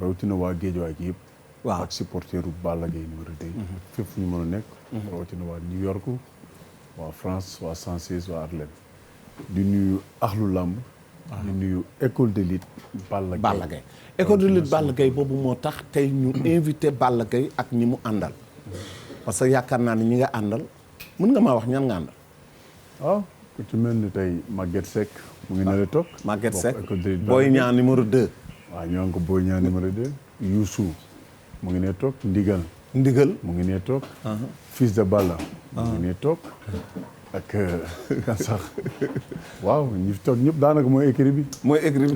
rawatina waa Guédiawaye gi yëpp waaw ak supporteru Balla Gaye numéro 2 fépp fu ñu mën a nekk rawatina waa New York waa France waa 116 waa Harlem di nuyu axlu làmb di nuyu école de lutte Balla Gaye école de lutte Balla Gaye boobu moo tax tey ñu invité Balla Gaye ak ñi mu àndal parce que yaakaar naa ne ñi nga àndal mën nga maa wax ñan nga àndal waaw ku ci mel ni tey Maguette Seck mu ngi nale toog Maguette Seck Boy Niang numéro 2 waaw ñoo ngi ko Boy Niang numéro 2 Youssou mu ngi ne toog Ndigal mu ngi ne toog Fils de Balla mu ngi ne toog ak kan sax waaw ñi fi toog ñëpp daanaka mooy écrit bi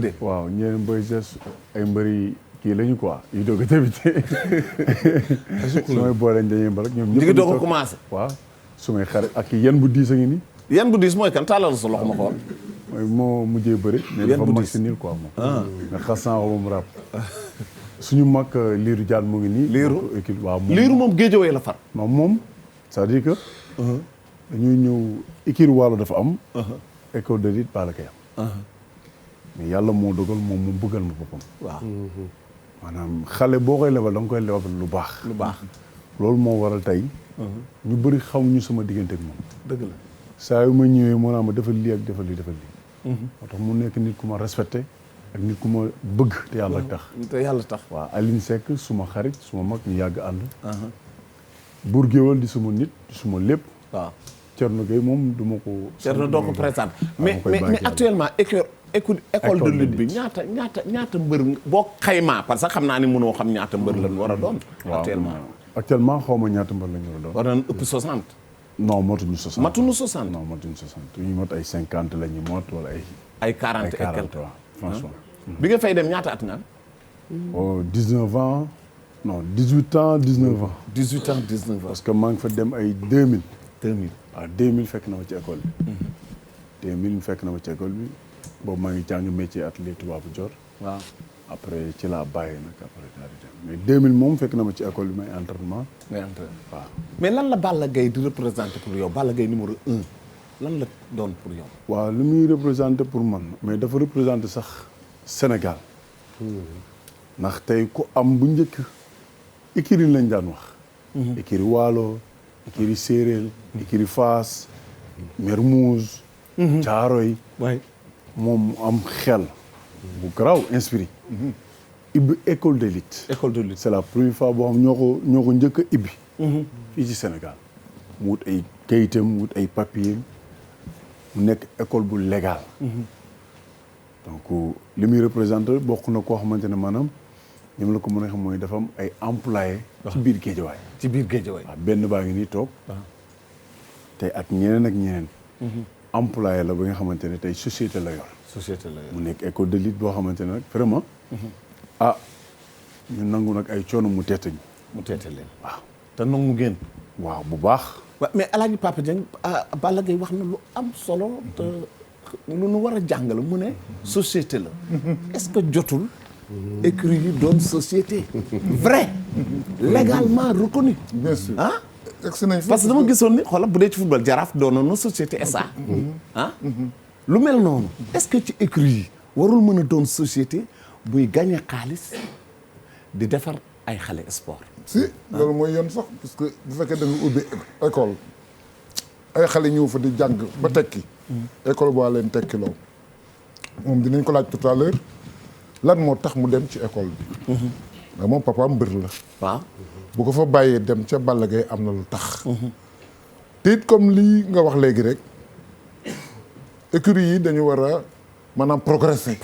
de waaw ñeneen Boy Gess ay mbëri kii lañu quoi yu doog a débuté sumay boole dañuy mbar ak ñoom ñëpp ngi doog a commencé waaw sumay xarit ak yan bu diis a ngi nii yan bu diis mooy kan tàllal sa loxo ma xool mooy moo mujjee bëri mais dafa mag si niil quoi moom nga xasan wa moom rap suñu mag Liiru Jaan mu ngi nii waaw Liiru moom Guédiawaye la far moom c'est-à-dire que dañuy ñëw écurie Waalo dafa am école de lutte Balla Gaye am mais yàlla moo dogal moom mu bëggal ma boppam waaw maanaam xale boo koy lebal da nga koy lebal lu baax loolu moo waral tey ñu bëri xamuñu sama diggante ak moom dëgg la saa yu ma ñëwee moo naa ma defal lii ak defal lii moo tax mu nekk nit ku ma respecté ak nit ku ma bëgg te yàlla tax waaw Aline Seck suma xarit suma mag ñu yàgg ànd Bour Guéweul di suma nit di suma lépp waaw Thierno Gueye moom du ma ko Thierno doo ko présente mais actuellement école de lutte bi ñaata mbër boo xaymaa parce que xam naa ni mënoo xam ñaata mbër lañ war a doon actuellement xaw ma ñaata mbër lañ war a doon war nañ ëpp 60 non motuñu 60 matuñu 60 non motuñu 60 ñu mot ay 50 la ñu mot wala ay 40 et quelque franchement bi nga fay dem ñaata at nga 19 ans non 18 ans 19 ans 18 ans 19 ans parce que maa ngi fa dem ay 2000 waaw 2000 fekk na ma ci école bi 2000 fekk na ma ci école bi boobu maa ngi jàng métier atelier tubaabu jor waaw après ci laa bàyyi nag après daal di dem mais 2000 moom fekk na ma ci école bi may entraînement waaw mais lan la Balla Gaye di représenté pour yow Balla Gaye numéro 1 lan la doon pour yow waaw li muy représenté pour man mais dafa représenté sax Sénégal ndax tey ku am bu njëkk écurie lañ daan wax écurie Waalo écurie Séeréer écurie Fass Mermoz Caaroy moom mu am xel bu garaaw inspiré ibbi école de lutte c'est la première fois boo xam ñoo ko njëkk a ibbi fii ci Sénégal mu wut ay kayitam mu wut ay papier mu nekk école bu légal donc li muy représenté bokk na koo xamante ne maanaam ñoom la ko mën a xam mooy dafa am ay employé ci biir Guédiawaye waaw benn baa ngi nii toog tey ak ñeneen employé la ba nga xamante ne tey société la yor mu nekk école de lutte boo xamante ne nag vraiment ñu nangu nag ay coono mu teete leen waaw te nangu ngeen waaw bu baax waaw mais El Hadj Papa Dieng Balla Gaye wax na lu am solo te lu nu war a jàngale mu ne société la est-ce que jotul écurie yi doon société vrai légalement reconnu bien sûr ah parce que dama gisoon ni xoolal bu dee ci football Jaraaf doonoon na société SA ah lu mel noonu est-ce que ci écurie yi warul mën a doon société buy gagné xaalis di defar ay xale sport si loolu mooy yoon sax parce que bu fekkee da nga ubbi école ay xale ñëw fa di jàng ba tekki école boo leen tekki loo moom dinañ ko laaj tout à l'heure lan moo tax mu dem ci école bi ndax moom papa mbër la waaw bu ko fa bàyyee dem ca Balla Gaye am na lu tax te it comme lii nga wax léegi rek écurie yi dañu war a maanaam progresser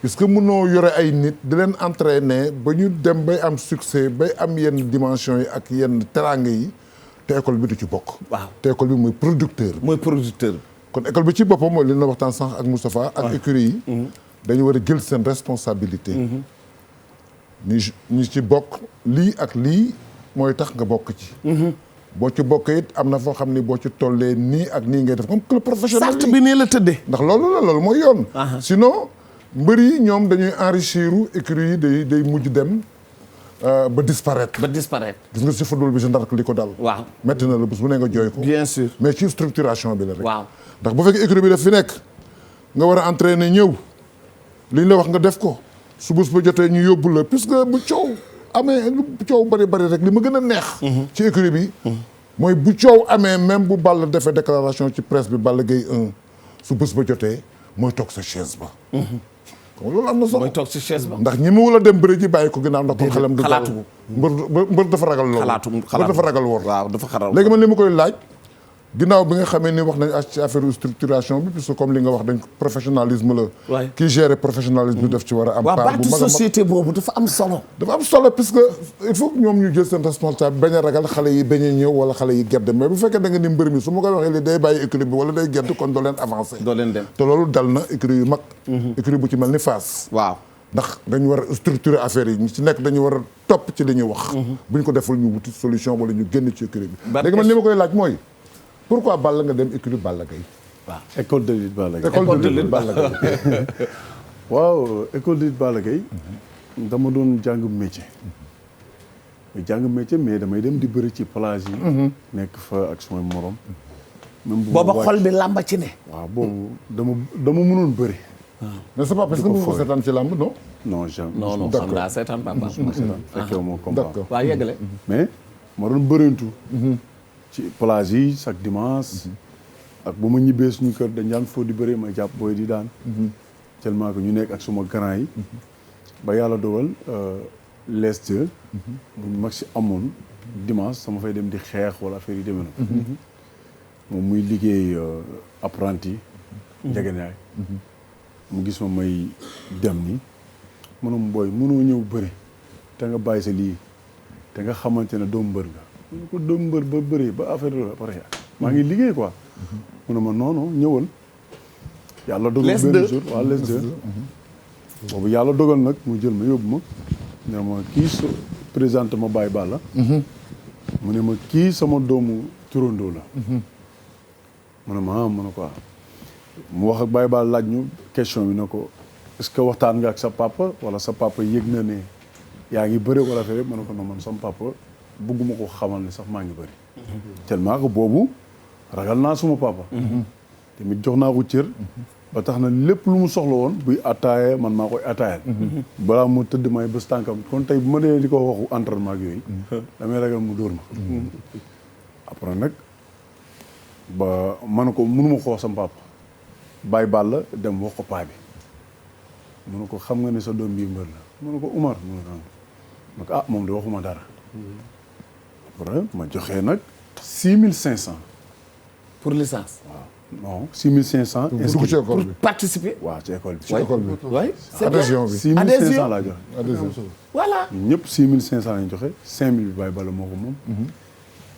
puisque mënoo yore ay nit di leen entraîner ba ñu dem bay am succès bay am yenn dimension yi ak yenn teraanga yi te école bi du ci bokk waaw te école bi mooy producteur kon école bi ci boppam mooy li na waxtaan sànq ak Moustapha ak écurie yi dañu war a jël seen responsabilité ñi ci bokk lii ak lii mooy tax nga bokk ci boo ci bokk it am na foo xam ni boo ci tollee nii ak nii ngay def comme club professionnel sart bi nii la tëddee ndax loolu mooy yoon sinon mbër yi ñoom dañuy enrichir écurie yi day mujj dem ba disparaître gis nga si football bi si ndar li ko dal waaw metti na la bés bu ne nga jooy ko bien sûr mais ci structuration bi la rek waaw ndax bu fekkee écurie bi daf fi nekk nga war a entraîner ñëw li ñu la wax nga def ko su bés ba jotee ñu yóbbu la puisque bu coow amee lu coow bari rek li ma gën a neex ci écurie bi mooy bu coow amee même bu Balla defee déclaration ci presse bi Balla Gaye 1 su bés ba jotee mooy toog sa chaise ba kon loolu am na solo mooy toog si chaise ba ndax ñi mu wula dem bëri ji bàyyi ko ginnaaw ndax kon xelam du dal mbër dafa ragal loolu mbër dafa ragal woon waaw dafa xaral léegi man li ma koy laaj ginnaaw bi nga xamee ni wax nañ ci affaire structuration bi puisque comme li nga wax dañ professionnalisme la kii gérer professionnalisme bi daf ci war a am part bu mag a société boobu dafa am solo puisque il faut que ñoom ñu jël seen responsable bañ a ragal xale yi bañ a ñëw wala xale yi gedd mais bu fekkee da nga ni mbër mi su ma koy waxee li day bàyyi écurie bi wala day gedd kon doo leen avancé doo leen dem te loolu dal na écurie yu mag écurie bu ci mel ni Fass waaw ndax dañu war a structurer affaire yi ñu ci nekk dañu war a topp ci li ñuy wax bu ñu ko deful ñu wuti solution wala ñu génn ci écurie bi léegi man li ma koy laaj mooy pourquoi Balla nga dem écurie Balla Gaye waaw école de lutte Balla Gaye école de lutte Balla Gaye waaw école de lutte Balla Gaye dama doon jàng métier mais damay dem di bëri ci plage yi nekk fa ak sumay morom même booba xol bi làmba ci ne waaw boobu dama mënoon bëri mais c'est pas parce que mu ko seetaan ci làmb non jamais non xam naa seetaan papa fekkee moo combat waaw yeggale mais ma doon bërintu ci plage yi chaque dimanche ak bu ma ñibbee suñu kër dañ daan foo di bëri may jàpp booy di daan tellement que ñu nekk ak suma grand yi ba yàlla dogal les deux bu mag si amoon dimanche sama fay dem di xeex wala affaire yi demee na moom muy liggéey apprenti njegenaay mu gis ma may dem ni mënum booy mënoo ñëw bëri te nga bàyyi sa lii te nga xamante ne doomu mbër nga mu ko doomu mbër ba bëri ba affaire la après maa ngi liggéey quoi mu ne ma non ñëwal yàlla dogal benn jour waaw les deux boobu yàlla dogal nag mu jël ma yóbbu ma ne ma kii présenté ma Baye Balla mu ne ma kii sama doomu turandoo la mu ne ma mu ne ko mu wax ak Baye Balla laaj ñu question bi ne ko est-ce que waxtaan nga ak sa papa wala sa papa yëg na ne yaa ngi bëri wala fee ma ne ko non man sama papa bëgguma ko xamal ne sax maa ngi bëri tellement que boobu ragal naa suma papa tamit jox naa ko cër ba tax na lépp lu mu soxla woon buy attaaye man maa koy attaayal balaa mu tëdd may bés tànkam kon tey bu ma dee di ko waxu entraînement ak yooyu damay ragal mu dóor ma après nag ba man ko mënuma ko wax sama papa Baye Balla dem wax ko paa bi mu ne ko xam nga ne sa doom bii mbër la mu ne ko Umar mu ne ko moom de waxuma dara après ma joxee nag 6500 pour licence waaw non 6500 dugg ci école bi pour participer waaw ci école bi ci école bi oui c'est adhésion bi 6500 laa joxe adhésion voilà ñun ñëpp 6500 lañ joxe 5000 bi Baye Balla moo ko moom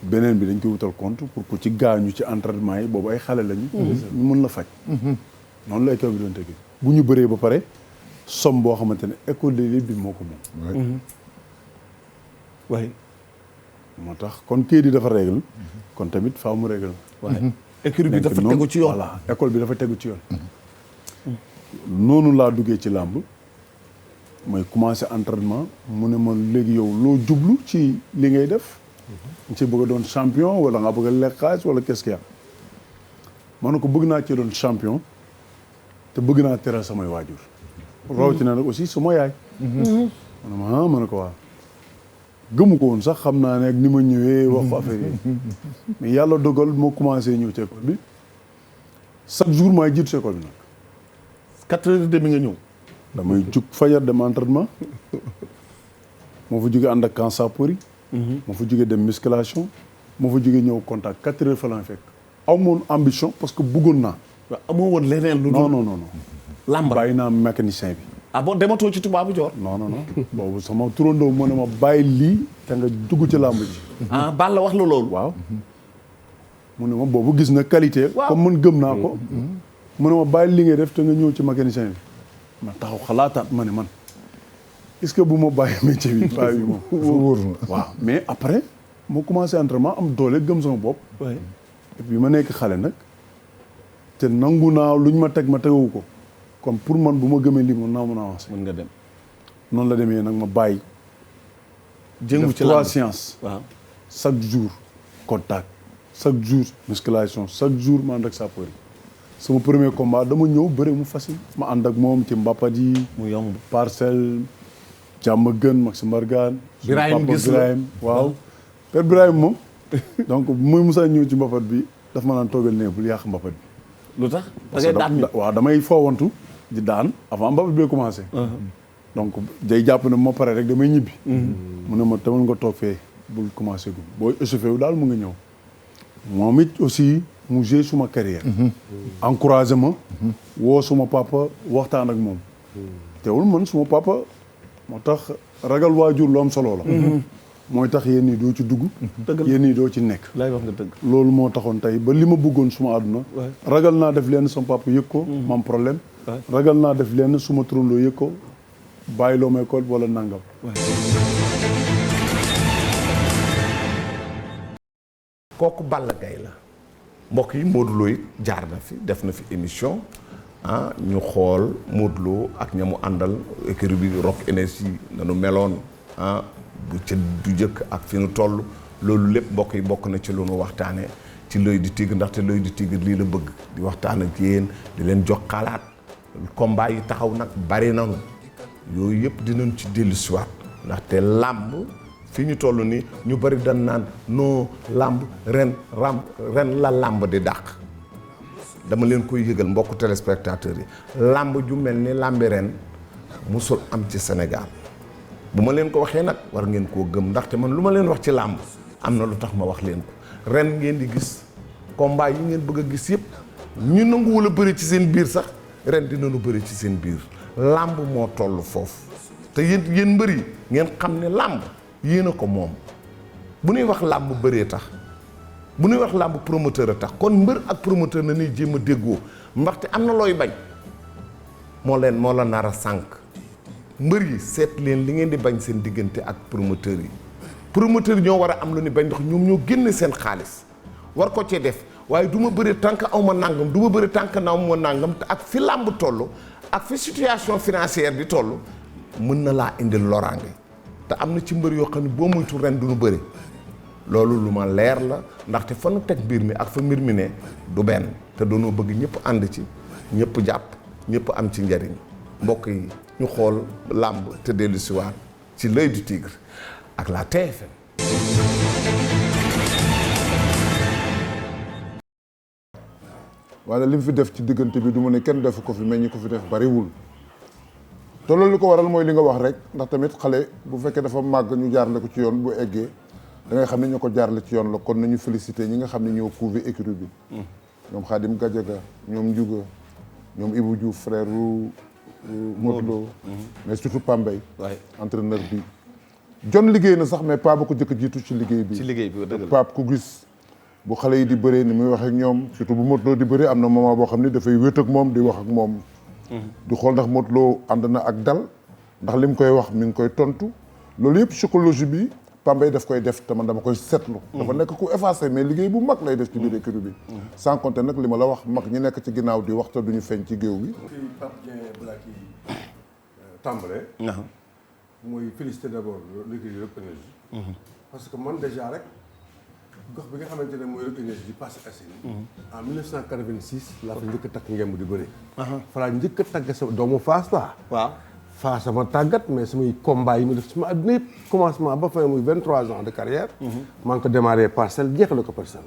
beneen bi dañ koy wutal compte pour ku ci gaañu ci entraînement yi boobu ay xale lañu ñu mën la faj noonu la école bi doon tëggee bu ñu bëree ba pare somme boo xamante ne école de lutte bi moo ko moom oui moo tax kon kayit yi dafa règle kon tamit faaw mu règle. waaye écurie bi dafa tegu ci yoon. voilà école bi dafa tegu ci yoon. noonu laa duggee ci làmb mooy commencé entraînement mu ne ma léegi yow loo jublu ci li ngay def. nga ci bëgg a doon champion wala nga bëgg a lekk xaalis wala qu'est-ce qu'il y a. ma ne ko bëgg naa ci doon champion te bëgg naa teral samay waajur. rawatina nag aussi suma yaay. ma ne ko waaw. gëmu ko woon sax xam naa ne ak ni ma ñëwee wax ko affaire yi mais yàlla dogal moo commencé ñëw ci école bi chaque jour maay jiitu ci école bi nag. 4h30 nga ñëw. damay jug fajar dem entraînement moo fa jóge ànd ak camp sapeur yi. moo fa jóge dem musculation moo fa jóge ñëw contact 4h fa la fekk. aw moon ambition parce que bëggoon naa. waaw amoo woon leneen lu dul non. làmb bàyyi naa mécanicien bi. ah bon dematoo ci tubaabu joor. non boobu sama turandoo mu ne ma bàyyi lii te nga dugg ci làmb ji. ah Balla wax la loolu. waaw mu ne ma boobu gis na qualité. waaw comme man gëm naa ko. mu ne ma bàyyi li ngay def te nga ñëw ci mécanicien bi. ma taxaw xalaataat ma ne man est-ce que bu ma bàyyi métier bi bàyyi moom. wóor na waaw mais après moo commencé entraînement am doole gëm sama bopp. et puis ma nekk xale nag te nangu naa luñ ma teg ma tegewu ko. comme pour man bu ma gëmee lii mën naa mën a avancer. mën nga dem. noonu la demee nag ma bàyyi. jëngu ci 3 séances. waaw chaque jour contact. chaque jour musculation chaque jour ma ànd ak sapeur yi. sama premier combat dama ñëw bëre mu facile. ma ànd ak moom ci mbapat yi. mu yomb. Parcelles. jàmm gën Maxime Bargane. Birahim gis la waaw. Père Birahim moom. donc muy Moussa ñëw ci mbapat bi daf ma naan toogal ne bul yàq mbapat bi. lu tax da ngay daan waaw damay foowantu di daan avant mbapat bi commencé. donc day jàpp ne ma pare rek damay ñibbi. mu ne ma demal nga toog fee bul commencé gu booy échauffé wu daal mu nga ñëw. moom it aussi mu joué suma carrière. encouragé ma. woo suma papa waxtaan ak moom. teewul man suma papa moo tax ragal waajur lu am solo la. mooy tax yéen ñi doo ci dugg. yéen ñi doo ci nekk. lay wax nga dëgg. loolu moo taxoon tey ba li ma bëggoon suma àdduna. ragal naa def lenn sama papa yëg ko. mam problème. ragal naa def lenn suma turandoo yëg ko. bàyyi loo may école wala nangam. kooku Balla Gaye la. mbokk yi Modou Lo it jaar na fi def na fi émission ñu xool Modou Lo ak ña mu àndal écurie bi Rock Énergie nanu meloon bu ca du jëkk ak fi nu toll loolu lépp mbokk yi bokk na ci lu nu waxtaane ci L'Oeil du Tigre ndaxte L'Oeil du Tigre lii la bëgg di waxtaan ak yéen di leen jox xalaat combat yi taxaw nag bari nanu yooyu yëpp dinañ ci dellu siwaat ndaxte làmb fi ñu toll ni ñu bari dañ naan non làmb ren la làmb di dàq dama leen koy yëgal mbokku téléspectateurs yi làmb ju mel ni làmbi ren musul am ci Sénégal bu ma leen ko waxee nag war ngeen koo gëm ndaxte man lu ma leen wax ci làmb am na lu tax ma wax leen ko ren ngeen di gis combat yi ngeen bëgg a gis yëpp ñu nanguwul a bëri ci seen biir sax ren dinañu bëri ci seen biir làmb moo toll foofu te yéen mbër yi ngeen xam ne làmb yéen a ko moom bu ñuy wax làmb bëree tax bu ñuy wax làmb promoteur a tax kon mbër ak promoteur na ñuy jéem a déggoo ndaxte am na looy bañ moo la nar a sànq mbër yi seet leen li ngeen di bañ seen diggante ak promoteur yi promoteur yi ñoo war a am lu ni bañ ndax ñoom ñoo génne seen xaalis war ko cee def waaye du ma bëri tànk aw ma nàngam du ma bëri tànk naaw ma nàngam te ak fi làmb toll ak fi situation financière bi toll mën na laa indil loraange te am na ci mbër yoo xam ne boo moytu ren du ñu bëri loolu lu ma leer la ndaxte fa nu teg mbir mi ak fa mbir mi ne du benn te doonoo bëgg ñëpp ànd ci ñëpp jàpp ñëpp am ci njariñ mbokk yi ñu xool làmb te dellu si waat ci L'Oeil du Tigre ak la TFM. waaye li mu fi def ci diggante bi du ma ne kenn defu ko fi mais ñi ko fi def bariwul te loolu li ko waral mooy li nga wax rek ndax tamit xale bu fekkee dafa màgg ñu jaarale ko ci yoon bu eggee da ngay xam ne ñoo ko jaarale ci yoon la kon nañu félicité ñi nga xam ne ñoo couvé écurie bi ñoom Khadim Gadiaga ñoom Ndiouga ñoom Ibou Diouf frère Modou Lo mais surtout Pambay entraîneur bi John liggéey na sax mais Pape ba ko jëkk jiitu ci liggéey bi Pape ku gis bu xale yi di bëree ni muy wax ak ñoom surtout bu Modou Lo di bëree am na moment boo xam ne dafay wéet ak moom di wax ak moom di xool ndax Modou Lo ànd na ak dal ndax li mu koy wax mi ngi koy tontu loolu yëpp psychologie bi Pambay daf koy def te man dama koy seetlu. dafa nekk ku effacé mais liggéey bu mag lay def ci biir écurie bi. sans compter nag li ma la wax mag ñi nekk ci ginnaaw di wax te duñu feeñ ci géew bi. fii Pape Dieng balaa kii tàmbale. mooy féliciter d'abord l'écurie Rock Énergie. parce que man déjà rek gox bi nga xamante ne mooy Rock Énergie di Parcelles Assainies. en 1986 laa fa njëkk a takk ngemb di bëri. fa laa njëkk a tàggat sa doomu Fass la. waaw Fass sama tàggat mais samay combat yi ma def sama àdduna yëpp commencement ba fin muy 23 ans de carrière. maa ngi ko démarré Parcelles jeexale ko Parcelles.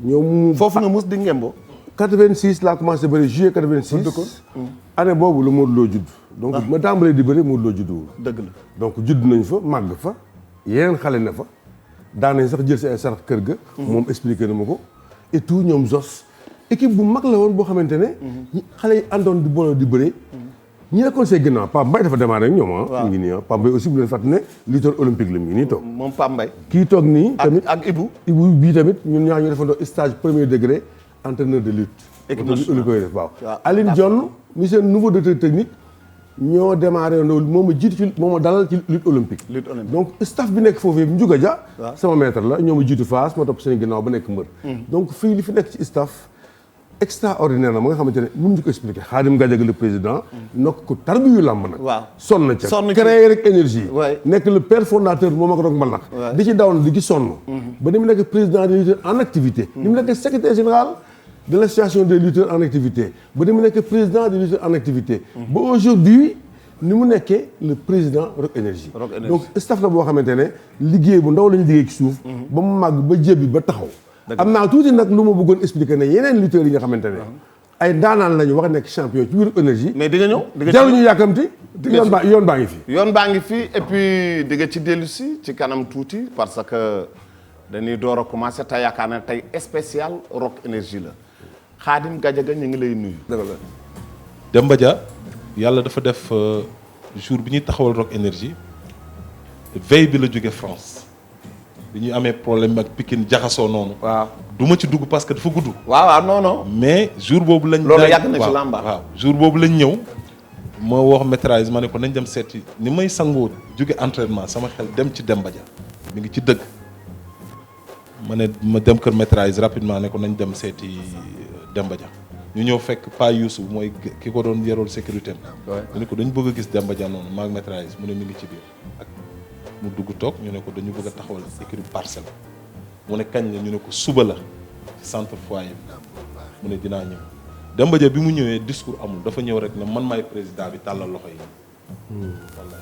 ñoom foofu nga mus di ngembo. 86 laa commencé bëri juillet 86. année boobu la Modou Lo judd. donc ma tàmbalee di bëri Modou Lo judduwul. dëgg la donc judd nañ fa màgg fa yeneen xale na fa daan nañ sax jël si ay sarax kër ga. moom expliqué na ma ko. et tout ñoom Zos équipe bu mag la woon boo xamante ne. xale yi àndoon di booloo di bëri. ñi nekkoon see ginnaaw Pape Mbaye dafa démarré ak ñoom ah. mu ngi nii ah Pape Mbaye aussi bu leen fàtte ne lutteur olympique la mu ngi nii toog. moom Pape Mbaye. kii toog nii tamit ak Ibou. Ibou bii tamit ñun ñaa ñu defandoo stage premier degré entraîneur de lutte. équipe nationale olympique def waaw. Aline Dione mi seen nouveau directeur technique ñoo démarré loolu moom ma jiitu ci moom ma dalal ci lutte olympique. donc staff bi nekk foofu yëpp Ndiouga Dia. sama maître la ñoo ma jiitu Fass ma topp seen ginnaaw ba nekk mbër. donc fii li fi nekk ci staff. extraordinaire la ma nga xamante ne mën ñu ko expliquer Khadim Gadiaga le président nokk ko tarbiyu làmb nag sonn na ca créer rek énergie nekk le père fondateur moom ak Rock Mbalax di ci daw na di ci sonn ba ni mu nekk président des lutteurs en activité ni mu nekk secrétaire général de l'association des lutteurs en activité ba ni mu nekk président des lutteurs en activité ba aujourd'hui ni mu nekkee le président Rock Énergie donc staff la boo xamante ne liggéey bu ndaw la ñu liggéey ci suuf ba mu màgg ba jébbi ba taxaw am naa tuuti nag lu ma bëggoon expliquer ne yeneen lutteurs yi nga xamante ne ay ndaanaan lañu wax nekk champion ci biir énergie. mais di nga ñëw jaruñu yàkkamti. yoon baa ngi fi. yoon baa ngi fi et puis di nga ci dellu si ci kanam tuuti parce que dañuy door a commencer te yaakaar na tey spécial Rock Énergie la Khadim Gadiaga ñu ngi lay nuyu. Demba Dia yàlla dafa def jour bi ñuy taxawal Rock Énergie veille bi la jóge France. bi ñuy amee problème ak Pikine jaxasoo noonu. waaw du ma ci dugg parce que dafa gudd. waaw non. mais jour boobu lañ. loolu yàgg na ci làmba waaw jour boobu lañ ñëw. ma wax maîtrise ma ne ko nañ dem seeti ni may sangoo jóge entraînement sama xel dem ci Demba Dia mi ngi ci dëgg. ma dem kër maîtrise rapidement ne ko nañ dem seeti Demba Dia ñu ñëw fekk Pa Youssou mooy ki ko doon yerool sécurité am. ñu ne ko dañu bëgg a gis Demba Dia noonu maag maîtrise mu ne mi ngi ci biir. mu dugg toog ñu ne ko dañu bëgg a taxawal écurie Parcelles mu ne kañ la ñu ne ko suba la ci centre foyer bi mu ne dinaa ñëw Demba Dia bi mu ñëwee discours amul dafa ñëw rek ne man maay président bi tàllal loxo yi.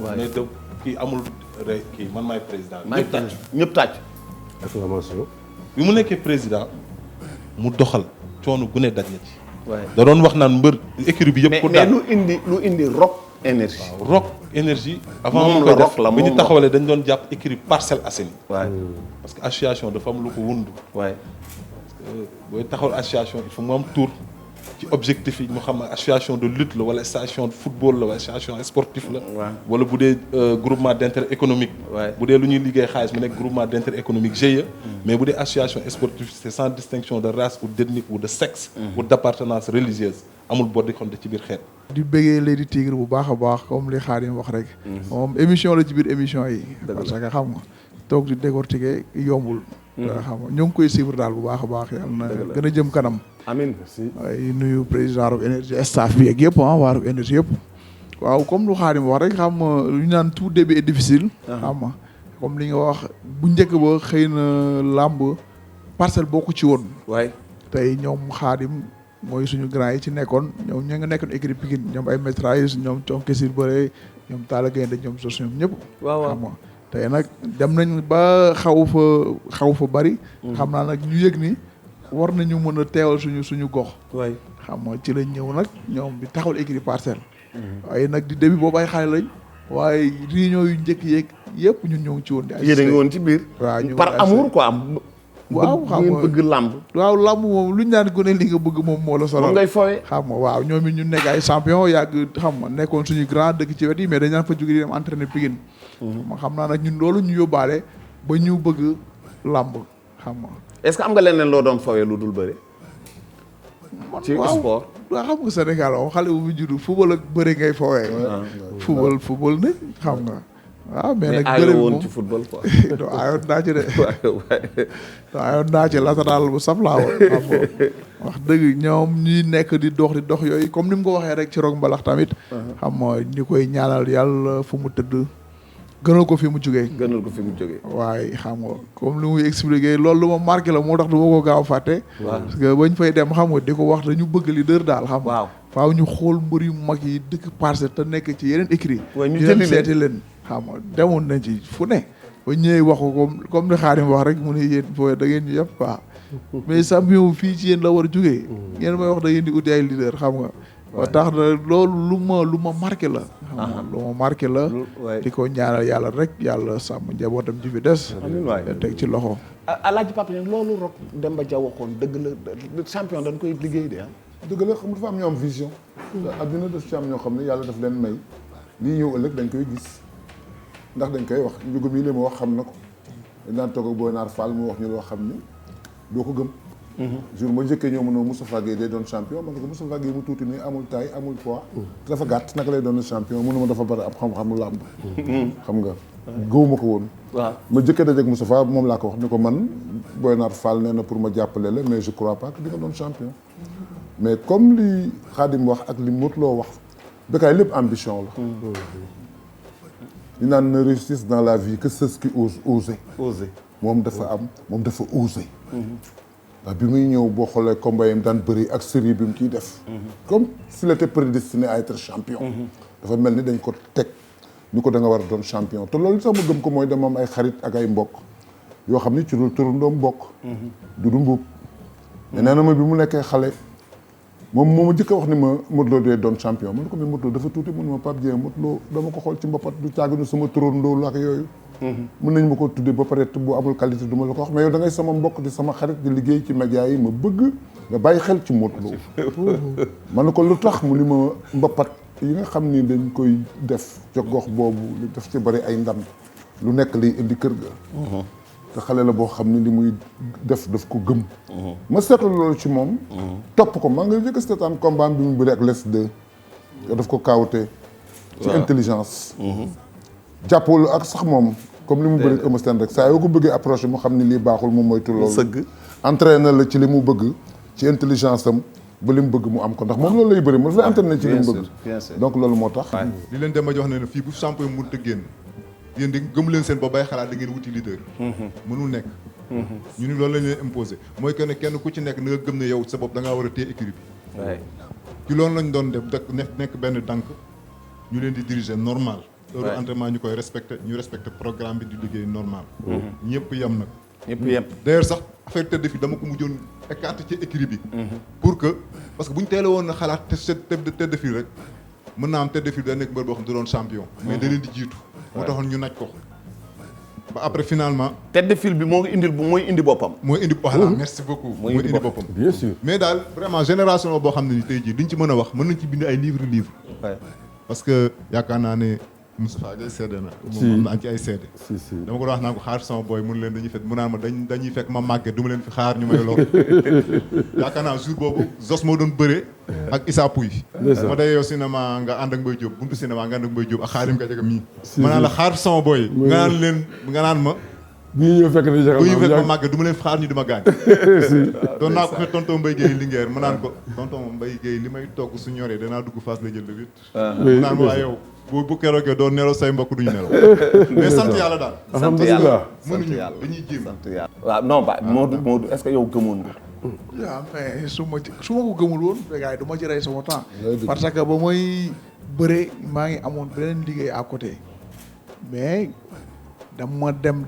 waaw ne de kii amul rek kii man maay président bi. ñëpp tàcc. acclamation. bi mu nekkee président mu doxal coono gu ne daj na ci. da doon wax naan mbër écurie bi yëpp. ko daal mais lu indi Rock Énergie. waaw Rock Énergie. avant mu koy def bi ñu taxawalee dañ doon jàpp écurie Parcelles Assainies. parce que association dafa am lu ko wund. parce que booy taxawal association il faut mu am tour ci objectif yi mu xam association de lutte la wala association de football la wala association sportif la. wala bu dee groupement d'intérêt économique. bu dee lu ñuy liggéey xaalis mu nekk groupement d'intérêt économique GIE. mais bu dee association sportive c'est sans distinction de race ou d'ethnie ou de sexe. ou d'appartenance religieuse amul boo di xonte ci biir xeet. di bëggee Lady Tigre bu baax a baax comme li Khadim wax rek. moom émission la ci biir émission yi. parce que xam nga toog di décortiquer yombul. xam nga ñoo ngi koy suivre daal bu baax a baax yàlla na gën a jëm kanam. amiin merci. waaye nuyu président Rock Énergie staff bi ak yëpp waa Rock Énergie yëpp. waaw comme lu Khadim wax rek xam nga lu ñu naan tout début est difficile. xam nga comme li nga wax bu njëkk ba xëy na làmb parcelle bokku ci woon. tey ñoom Khadim. mooy suñu grand yi ci nekkoon ñoom ña nga nekkoon écurie Pikine ñoom ay maîtrise ñoom Thionkesir Bëré ñoom Talla Gaynde ñoom sos ñoom ñëpp. xam nga tey nag dem nañ ba xaw fa bari. xam naa nag ñu yëg ni war nañu mën a teewal suñu gox. xam nga ci lañ ñëw nag ñoom bi taxawal écurie Parcelles. waaye nag di début boobu ay xale lañ. waaye réunion yu njëkk yeeg yëpp ñun ñoo ngi ci woon. di yéen a ngi woon ci biir. waaw ñu par amour quoi. waaw xam nga bëgg làmb. waaw làmb moom lu ñu naan ko ne li nga bëgg moom moo la solo. moom ngay fowee. xam nga waaw ñoom it ñu nekk ay champion yàgg xam nga nekkoon suñu grand dëkk ci wet yi mais dañ naan fa jóge di dem entraîner Pikine. ma xam naa nag ñun loolu ñu yóbbaale ba ñu bëgg làmb xam nga. est-ce que am nga leneen loo doon fowee lu dul bëri. ci sport. waaw xam nga Sénégal moom xale bu mu juddu football ak bëri ngay fowee. football ne xam nga. waaw mais nag aayoo bëri woon moom ci football quoi. non aayoon naa ci de aayoon naa ci latéral bu saf laa woon wax dëgg ñoom ñuy nekk di dox yooyu comme ni mu ko waxee rek ci Rock Mbalax tamit xam nga ñu koy ñaanal yàlla fu mu tëdd gënal ko fi mu jógee waaye xam nga comme li muy expliqué loolu lu ma marqué la moo tax du ma ko gaaw fàtte parce que bañ fay dem xam nga di ko wax dañu bëgg leader daal xam nga faaw ñu xool mbër yu mag yi dëkk Parcelles te nekk ci yeneen écrit ñu dem seeti leen xam nga demoon nañ ci fu ne ba ñëwee wax ko comme li Xaadim wax rek mu ne yéen fooy da ngeen ñu yëpp quoi mais champion fii ci yéen la war a jógee ngeen may wax da ngeen di uti ay leader xam nga ba tax na loolu lu ma marqué la lu ma marqué la di ko ñaanal yàlla rek yàlla sàmm njabootam ji fi des teg ci loxo Alaaji Papa Niang loolu Rock Demba Dia waxoon dëgg la champion dañ koy liggéey de dëgg la xam nga dafa am ñoo am vision adduna daf ci am ñoo xam ne yàlla daf leen may lii ñëw ëllëg dañ koy gis ndax dañ koy wax njugum yi li ma wax xam na ko dañ daan toog ak Boy Naar Fall mu wax ñu loo xam ni doo ko gëm jour ma njëkkee ñëw mënoo Moustapha Gueye day doon champion ma ne ko Moustapha Gueye mu tuuti nii amul taille amul poids dafa gàtt naka lay doon champion mënuma dafa bari ab xam-xamu làmb xam nga gëwuma ko woon waaw ma jëkkee dajeeg Moustapha moom laa ko wax ni ko man Boy Naar Fall nee na pour ma jàppale la mais je crois pas que di nga doon champion mais comme li Khadim wax ak li Modou Lo wax Bécaye lépp ambition la ñu naan ne réussissent dans la vie que ceux qui osent oser moom dafa oser ndax bi muy ñëw boo xoolee combat yi daan bëri ak série bi mu ciy def comme s'il était prédestiné à être champion dafa mel ni dañ ko teg ni ko da nga war a doon champion te loolu sax ma gëm ko mooy dama am ay xarit ak ay mbokk yoo xam ni ci loolu turandoom bokk du mbuub mais nee na ma bi mu nekkee xale moom moo ma jëkk a wax ni ma Modou Lo dee doon champion man ko mais Modou Lo dafa tuuti mun ma Pape Dieng Modou Lo dama ko xool ci mbapat du caaginu sama turandoo ak yooyu mën nañ ma ko tuddee ba pare bu amul qualité du ma la ko wax mais yow da ngay sama mbokk di sama xarit di liggéey ci média yi ma bëgg nga bàyyi xel ci Modou Lo man na ko lu tax mu li ma mbapat yi nga xam ni dañ koy def ca gox boobu lu def ci bari ay ndam lu nekk liy indi kër ga te xale la boo xam ni li muy def daf ko gëm ma seetlu loolu ci moom topp ko maa nga jëkk seetaan combat bi mu bëri ak les 2 yow daf ko kaawte ci intelligence jàppul ak sax moom comme li mu bëri Eumeu Sène rek saa yoo ko bëggee approché mu xam ni lii baaxul mu moytu loolu sëgg entraîné la ci li mu bëgg ci intelligence am ba li mu bëgg mu am ko ndax moom loolu lay bëri mu dafay entraîné ci li mu bëgg donc loolu moo tax li leen dem a jox ne ne fii bu champion mënut a génn yéen di gëm leen seen ba bay xalaat da ngeen wuti leader mënul nekk ñu ni loolu lañ leen imposé mooy que ne kenn ku ci nekk na nga gëm ne yow sa bopp da ngaa war a téye équipe bi ci loolu lañ doon def nekk benn dànk ñu leen di diriger normal heure entraînement ñu koy respecté ñu respecté programme bi di liggéey normal ñëpp yem nag ñëpp yem d'ailleurs sax affaire tête de file dama ko mujjoon écarté ci équipe bi pour que parce que bu ñu teele woon na xalaat tête de file rek mën naa am tête de file da nekk mbër boo xam ne da doon champion mais da leen di jiitu moo taxoon ñu naj ko ba après finalement tête de file bi moo mooy indi boppam voilà merci beaucoup mooy indi boppam bien sûr mais daal vraiment génération boo xam ne ni tey jii liñ ci mën a wax mën nañ ci bind ay livre parce que yaakaar naa ne Moustapha Gueye seede na moom am na ci ay seede dama ko wax naa ko xaar sama boy mun leen dañuy fekk mu naan ma dañuy fekk ma màgget du ma leen fi xaar ñu may lor yaakaar naa jour boobu Zos moo doon bëree ak Issa Pouye ma day yow cinéma nga ànd ak Mbaye Diop buntu cinéma nga ànd ak Mbaye Diop ak Xaarim Gadiaga mii ma naan la xaar sama boy nga naan ma bu ñu ñëw fekk ma màgget du ma leen fi xaar ñu di ma gaañ doon naa ko fe tonton Mbaye Gueye Linguère ma naan ko tonton Mbaye Gueye li may togg su ñoree danaa dugg Fass la jël le 8 ma naan waa yow bu keroogee doo nelaw say mbokk duñu nelaw mais sant yàlla daal sant yàlla mënuñu dañuy jéem waaw non ba Modou est-ce que yow gëmoon nga waaw mais su ma ko gëmul woon gars yi du ma ci rey sama temps parce que ba mooy bëre maa ngi amoon beneen liggéey à côté mais dama dem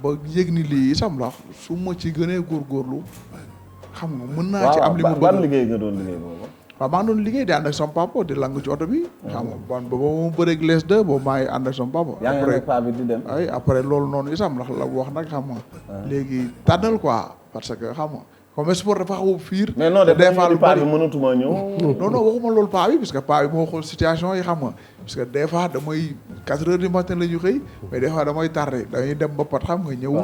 ba yëg ni lii sam la su ma ci gënee góorgóorlu xam nga mën naa ci am li mu bëgg ban liggéey nga doon liggéey boobu waaw maa ngi doon liggéey di ànd ak sama papa di lang ci oto bi xam nga ban ba ma bëreeg les 2 boobu maa ngi ànd ak sama papa yaa ngi paa bi di dem ay après loolu noonu isam ndax la wax nag xam nga léegi tànnal quoi parce que xam nga comme sport dafa xaw a fiir mais non de des fois lu paa bi mënatuma ñëw non waxuma loolu paa bi parce que paa bi moo xool situation yi xam nga parce que des fois damay 4 heures du matin la ñu xëy mais des fois damay tardé dañuy dem ba pat xam nga ñëw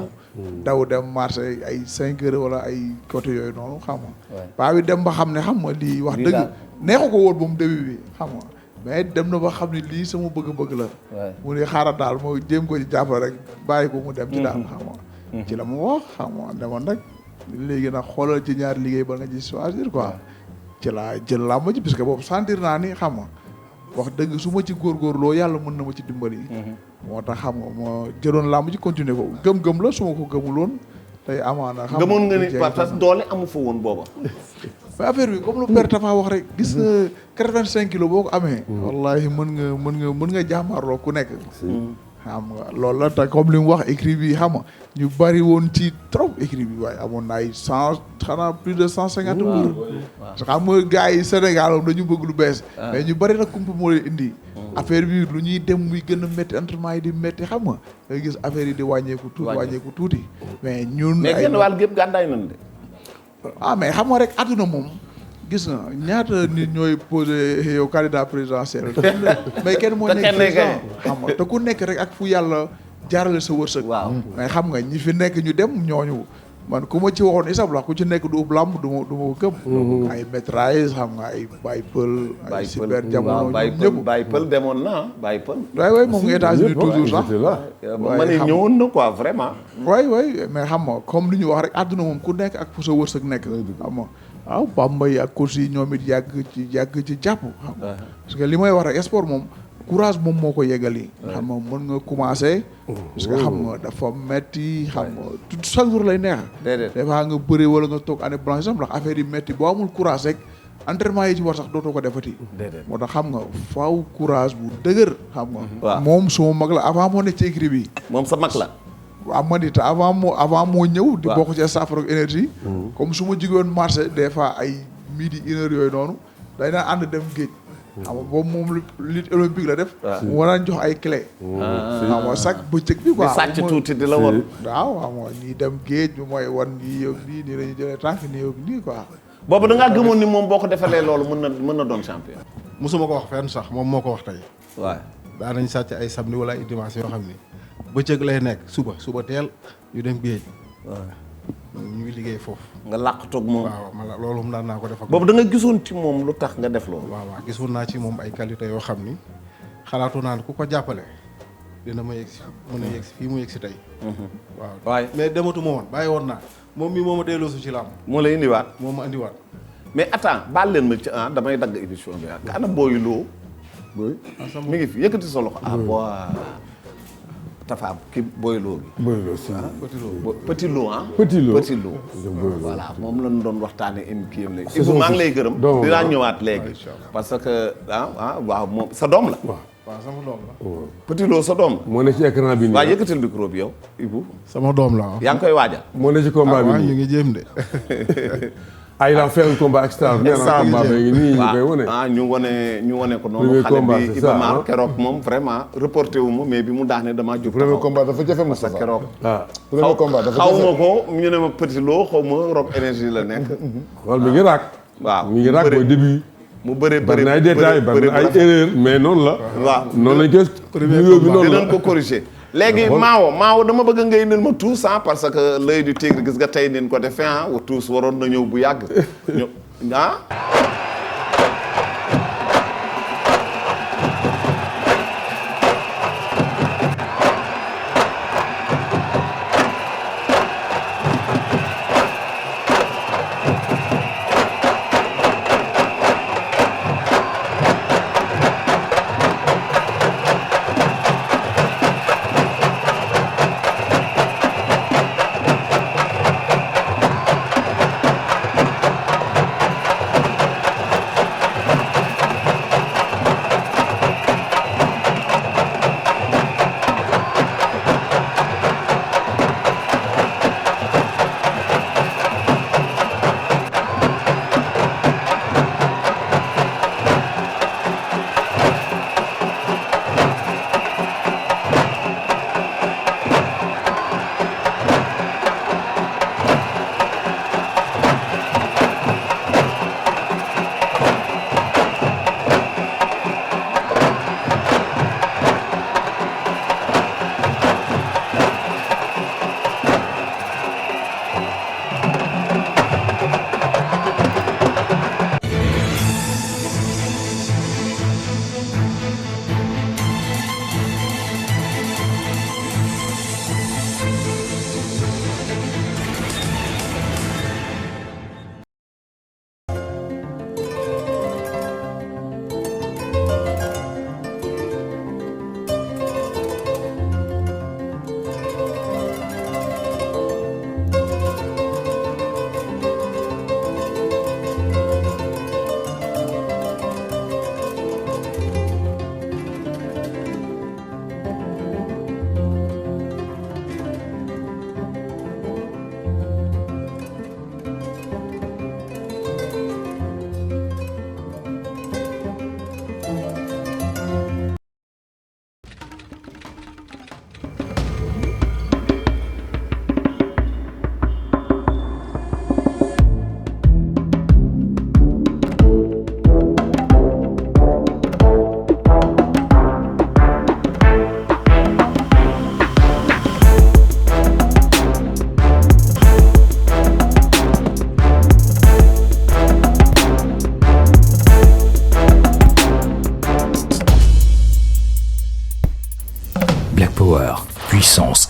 daw dem marché ay 5 heures wala ay côté yooyu noonu xam nga paa bi dem ba xam ne xam nga lii wax dëgg neexu ko woon ba mu début bi xam nga mais dem na ba xam ne lii sama bëgg-bëgg la. mu ne xaaral daal moo jéem ko ci jàppale rek bàyyi ko mu dem ci daal xam nga. ci la mu wax xam nga demoon nag léegi nag xoolal ci ñaari liggéey ba nga ci choisir quoi. ci laa jël làmb ji parce que boobu sentir naa ni xam nga wax dëgg su ma ci góorgóorloo yàlla mën na ma ci dimbali. moo tax xam nga moo jëloon làmb ji continuer ko gëm-gëm la su ma ko gëmuloon tey amaana. xam nga gëmoon nga ni parce que doole amu fa woon booba. mais affaire bi comme lu père Tafa wax rek gis nga 85 kilos boo ko amee. wallahi mën nga jàmmarloo ku nekk. xam nga loolu la te comme li mu wax écrit bi xam nga ñu bari woon ci trop écrit bi waaye amoon na ay 100 xanaa plus de 150 mbër. parce que xam nga gars yi Sénégal moom dañu bëgg lu bees. mais ñu bari nag kumpa moo leen indi. affaire bi lu ñuy dem muy gën a métti entraînement yi di métti xam nga nga gis affaire yi di wàññeeku tuuti mais ñun. mais genn wàll gépp gàddaay nañ de. mais xam nga rek àdduna moom gis nga ñaata nit ñooy posé yow candidat présidentiel mais kenn moo nekk président xam nga te ku nekk rek ak fu yàlla jaarale sa wërsëg. mais xam nga ñi fi nekk ñu dem ñooñu man ku ma ci waxoon isab la ku ci nekk du ub làmb du ma ko gëm. ay maîtrise xam nga ay Baye Pël. ay super jamono ñëpp Baye Pël demoon na Baye Pël. waay moom États-Unis toujours sax. ma ne ñëwoon na quoi vraiment. waay mais xam nga comme li ñu wax rek àdduna moom ku nekk ak fu sa wërsëg nekk. xam nga waaw Bamba yi ak course yi ñoom it yàgg ci jàpp. xam nga parce que li may wax rek sport moom. courage moom moo ko yeggali. xam nga mën nga commencer. parce que xam nga dafa metti xam nga chaque jour lay neex. déedéet des fois nga bëre wala nga toog année blanche ndax affaire yi metti boo amul courage rek entraînement yi ci war sax dootoo ko defati. moo tax xam nga faaw courage bu dëgër. xam nga moom suma mag la avant moo nekk ci écrit bi. moom sa mag la. waaw man it avant moo ñëw. di bokk ci staff Rock Énergie. comme su ma jigoon marché des fois ay midi 1h yooyu noonu day daan ànd dem géej. xam nga boobu moom lutte olympique la def. mu war a jox ay clé. xam nga sax bëccëg bi quoi. di sàcc tuuti di la woon. waaw xam nga ñii dem géej bi mooy wan nii yëg nii la ñuy jëlee tànk nii yëg nii quoi. boobu da ngaa gëmoon ni moom boo ko defalee loolu mën na doon champion. mosuma ko wax fenn sax moom moo ko wax tey. waaw daan nañ sàcc ay samedi wala ay dimanche yoo xam ni bëccëg lay nekk suba teel ñu dem géej. waaw ñu ngi liggéey foofu. nga làqatoog moom. waaw man loolu moom daan naa ko def ak boobu da nga gisoon ci moom lu tax nga def loolu. waaw gisoon naa ci moom ay qualité yoo xam ni xalaatu naa ne ku ko jàppale dina ma yegg si mën a yegg si fii mu yegg si tey. waaw mais dematuma woon bàyyi woon naa moom mii moo ma delloosu ci làmb. moo lay indiwaat. moo ma indiwaat. mais attends baal leen ma ci damay dagg émission bi ka ana booyu loo. mi ngi fi yëkkati sa loxo. Tafa ki Boylo bi. Boylo si. Petit Lo ah. Petit Lo voilà moom la ñu doon waxtaanee kii yam léegi. Ibou maa ngi lay gërëm. dinaa ñëwaat léegi. parce que waaw moom sa doom la. waaw sama doom la. Petit Lo sa doom la. moo ne ci écran bi nii. waaw yëkkatil micro bi yow Ibou. sama doom la yaa ngi koy waajal. moo ne ci combat bi nii ñu ngi jéem de. il a fait un combat extraordinaire. combat bi nii ñu koy wane. ñu wane ko noonu. xale bi Iba Mar keroog moom vraiment reporté wu ma mais bi mu daane damaa jóg. premier combat dafa jafe ma sa keroog. premier combat dafa jafe xaw ma ko ñu ne ma Petit Lo xaw ma Rock Énergie la nekk. xool mi ngi raak. waaw mi ngi raak mooy début. mu bëri bari na ay détails bari na ay erreur mais noonu la. waaw noonu lañ koy. nuyoo bi noonu la dinañ ko corriger. léegi Maawo dama bëgg ngay indil ma tuus parce que l'œil du tigre gis nga tey nin ko defee tuus waroon na ñëw bu yàgg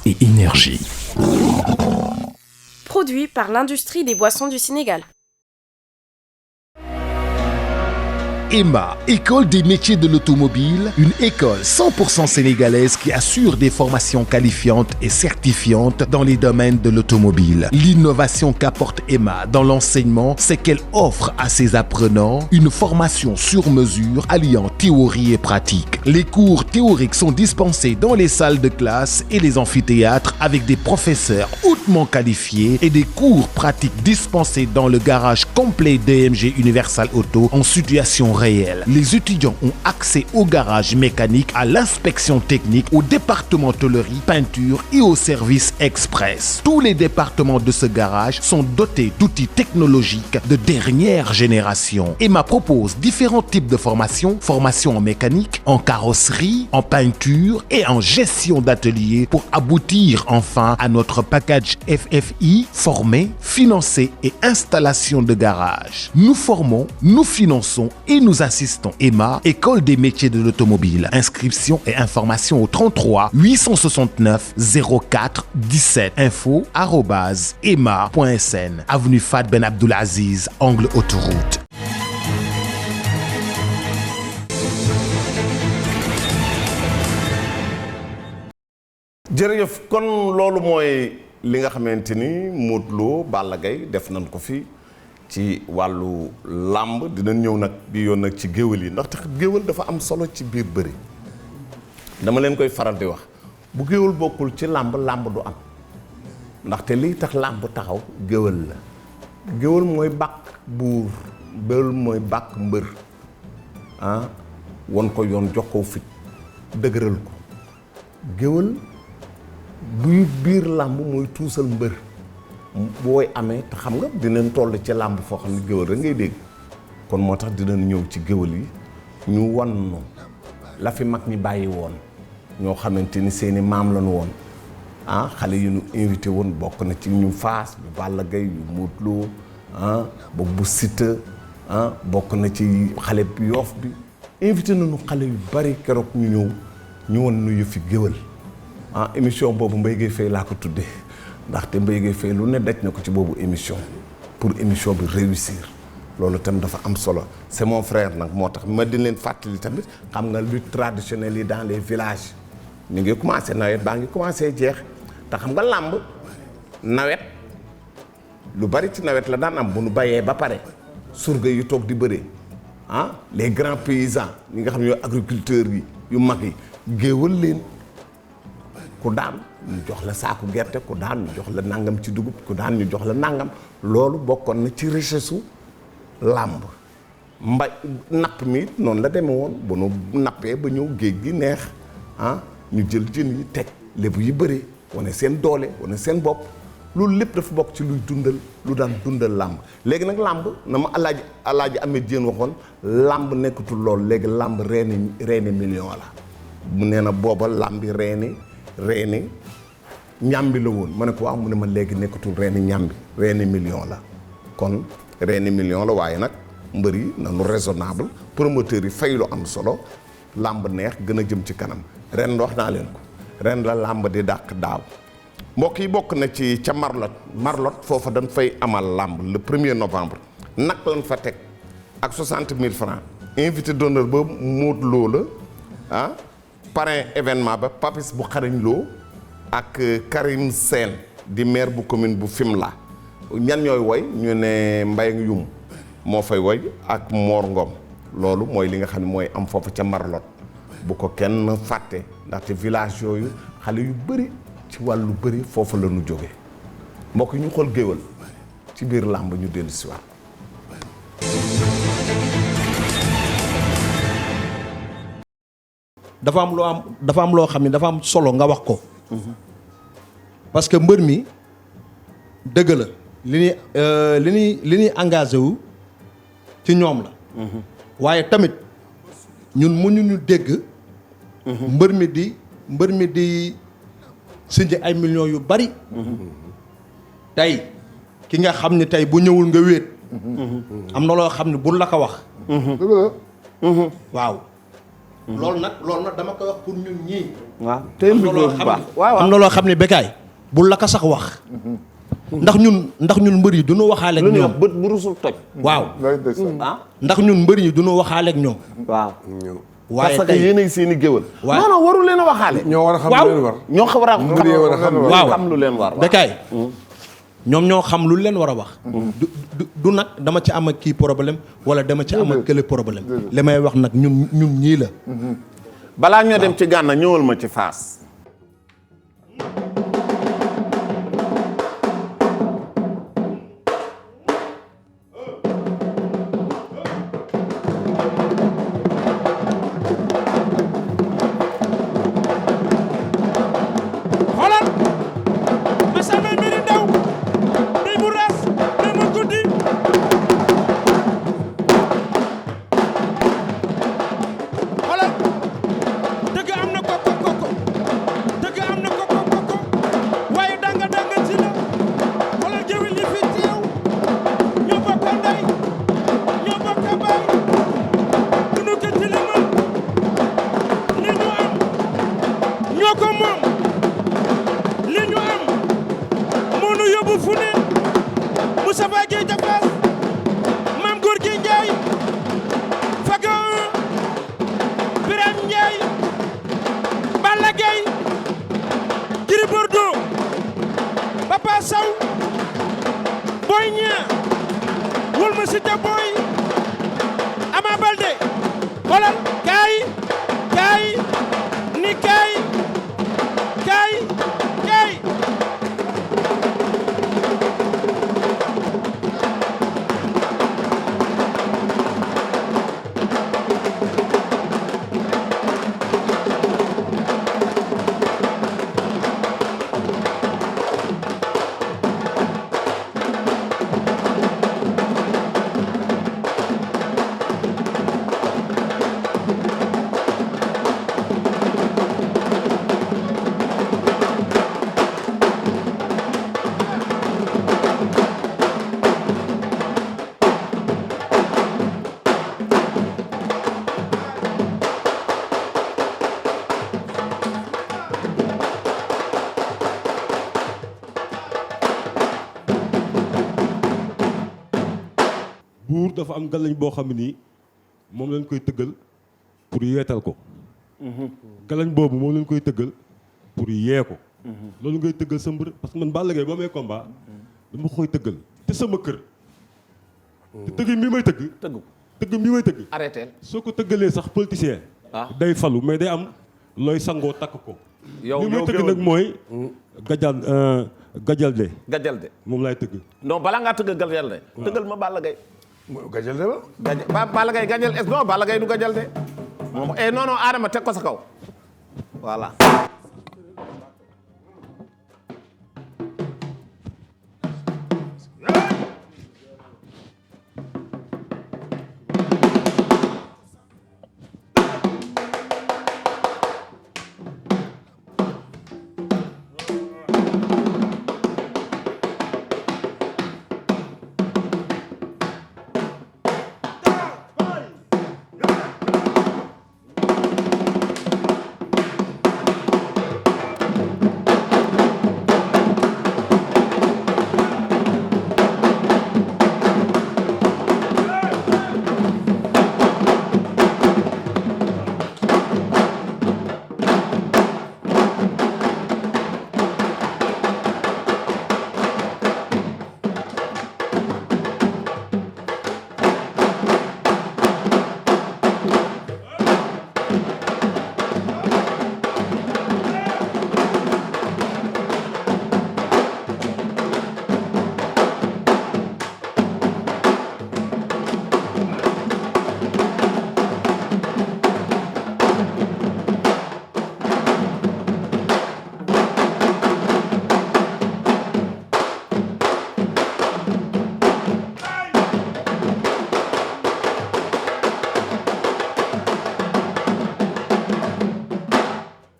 et énergie. Produit par l'industrie des boissons du Sénégal. EMA, École des métiers de l'automobile, une école 100% sénégalaise qui assure des formations qualifiantes et certifiantes dans les domaines de l'automobile. L'innovation qu'apporte EMA dans l'enseignement, c'est qu'elle offre à ses apprenants une formation sur mesure alliant théorie et pratique. Les cours théoriques sont dispensés dans les salles de classe et les amphithéâtres avec des professeurs hautement qualifiés et des cours pratiques dispensés dans le garage complet DMG Universal Auto en situation réelle. Les étudiants ont accès au garage mécanique, à l'inspection technique, au département tôlerie, peinture et au service express. Tous les départements de ce garage sont dotés d'outils technologiques de dernière génération. EMA propose différents types de formations, formation en mécanique, en carrosserie, en peinture et en gestion d'atelier pour aboutir enfin à notre package FFI, former, financer et installation de garage. Nous formons, nous finançons et nous assistons. EMA, École des métiers de l'automobile. Inscription et information au 33 869 04 17. info@ema.sn. Avenue Fad Ben Abdulaziz, angle autoroute. jërëjëf kon loolu mooy li nga xamante ni Modou Lo Balla Gaye def nañ ko fi ci wàllu làmb dinañ ñëw nag bi yoon nag ci géwél yi ndax tax géwél dafa am solo ci biir bëri dama leen koy faral di wax bu géwél bokkul ci làmb làmb du am ndaxte liy tax làmb taxaw géwél la géwél mooy bàkk buur géwél mooy bàkk mbër won ko yoon jox ko fit dëgëral ko géwél buy biir làmb mooy tuusal mbër booy amee te xam nga dinañ toll ci làmb foo xam ne géwél rek ngay dégg kon moo tax dinañ ñëw ci géwél yi ñu wan nu la fi mag ñi bàyyi woon ñoo xamante ni seeni maam lañu woon xale yi ñu invité woon bokk na ci ñu Fass ñu Balla Gaye yu Modou Lo boobu bu Siteu bokk na ci xale bi Yoff bi invité nañu xale yu bari keroog ñu ñëw ñu wan nu yëfi géwél émission boobu Mbaye Gueye Faye laa ko tuddee ndaxte Mbaye Gueye Faye lu ne daj na ko ci boobu émission pour émission bi réussir loolu tam dafa am solo c'est mon frère nag moo tax ma di leen fàttali tamit xam nga lutte traditionnelle yi dans les villages ñu ngi commencé nawet baa ngi commencé jeex te xam nga làmb nawet lu bari ci nawet la daan am bu nu bayee ba pare surga yi toog di bëree les grands paysans ñi nga xam ne ñooy agriculteurs yi yu mag yi géewal leen ku daan ñu jox la saaku gerte ku daan ñu jox la nangam ci dugub ku daan ñu jox la nangam loolu bokkoon na ci richesse su làmb napp mi noonu la demee woon bu nu nappee ba ñëw géej gi neex ñu jël jën yi teg lébu yi bëri wane seen doole wane seen bopp loolu lépp dafa bokk ci luy dundal lu daan dundal làmb léegi nag làmb na ma alaaji Ameth Diène waxoon làmb nekkatul lool léegi làmb reeni million la mu nee na booba làmbi reeni ñàmbi la woon ma ne ko waaw mu ne ma léegi nekkatul reeni ñàmbi reeni million la kon reeni million la waaye nag mbër yi nanu raisonnable promoteurs yi fay lu am solo làmb neex gën a jëm ci kanam ren wax naa leen ko ren la làmb di dàq daaw mbokk yi bokk na ci ca Marlot foofa dañ fay amal làmb le 1er novembre nag lañ fa teg ak 60 000 francs invité d'honneur ba Modou Lo la parrain événement ba Papis bu xarañ Lo ak Karim Sène di maire bu commune bu Fimela ñan ñooy woy ñu ne Mbayang Yum moo fay woy ak Mor Ngom loolu mooy li nga xam ne mooy am foofu ca Marlot bu ko kenn fàtte ndaxte village yooyu xale yu bëri ci wàllu bëri foofu la ñu jóge mbokk ñu xool géwél ci biir làmb ñu dellu si waat dafa am loo xam ne dafa am solo nga wax ko parce que mbër mi dëgg la li ñuy engagé wu ci ñoom la waaye tamit ñun mënuñu dégg mbër mi di signé ay millions yu bari tey ki nga xam ne tey bu ñëwul nga wéet am na loo xam ne bu la ko wax waaw loolu nag dama koy wax pour ñun ñii. waaw teel bi bu baax waaw am na loo xam ne Bécaye bul la ko sax wax. ndax ñun mbër yi duñu waxaale ak ñoom. lu ñuy wax bët bu rusul toj. waaw ndax ñun mbër yi duñu waxaale ak ñoom. waaw. waaye parce que yéenay seen i géwël. waaw non non waru leen a waxaale. ñoo war a xam lu leen war. ñoo war a xam lu leen war. Bécaye ñoom ñoo xam lu leen war a wax. du nag dama ci am ak kii problème wala dama ci am ak kële problème. li may wax nag ñun ñii la. balaa ñoo dem ci Gana ñëwal ma ci Fass. buur dafa am galañ boo xam ne nii moom lañ koy tëggal pour yeetal ko. galañ boobu moom lañ koy tëggal pour yee ko. loolu ngay tëggal sa mbër parce que man Balla Gaye ba may combat dama koy tëggal te sama kër. te tëgg mi may tëgg. tëgg mi may tëgg. arrêté soo ko tëggalee sax politicien. day falu mais day am looy sangoo takk ko. yow li may tëgg nag mooy. gajalde. gajalde moom laay tëgg. non balaa ngaa tëgg gajalde. tëggal ma Balla Gaye. gajalde ba. Balla Gaye gajal est non Balla Gaye du gajalde. moom non non Adama teg ko sa kaw voilà.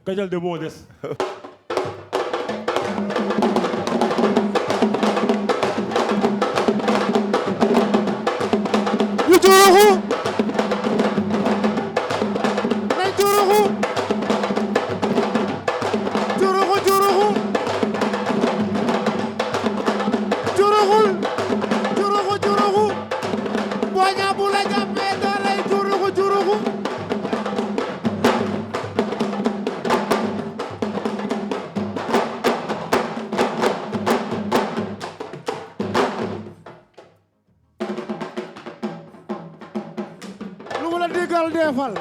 gajal de moo des. ñu tuuxu nañ tuuxu digal defal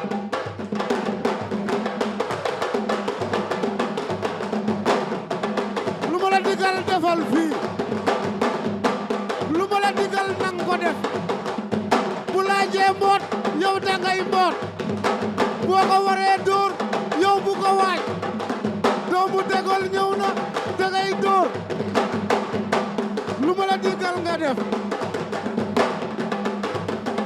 lu ma la digal defal fii lu ma la digal nang ko def bu laajee mboot yow dangay mboot boo ko waree dóor yow bu ko waaj doomu dégol ñëw na dangay dóor lu ma la digal nga def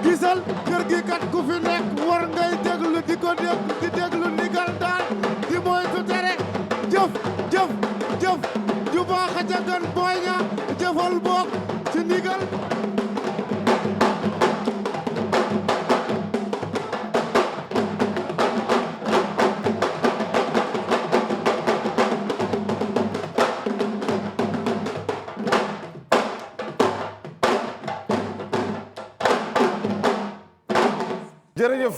gisal kër gi kat ku fi nekk war ngay déglu di ko dégg di déglu ndigal daal di moytu tere jëf jëf jëf ju baax a ca gën booy ña jëfal boog ci ndigal jërëjëf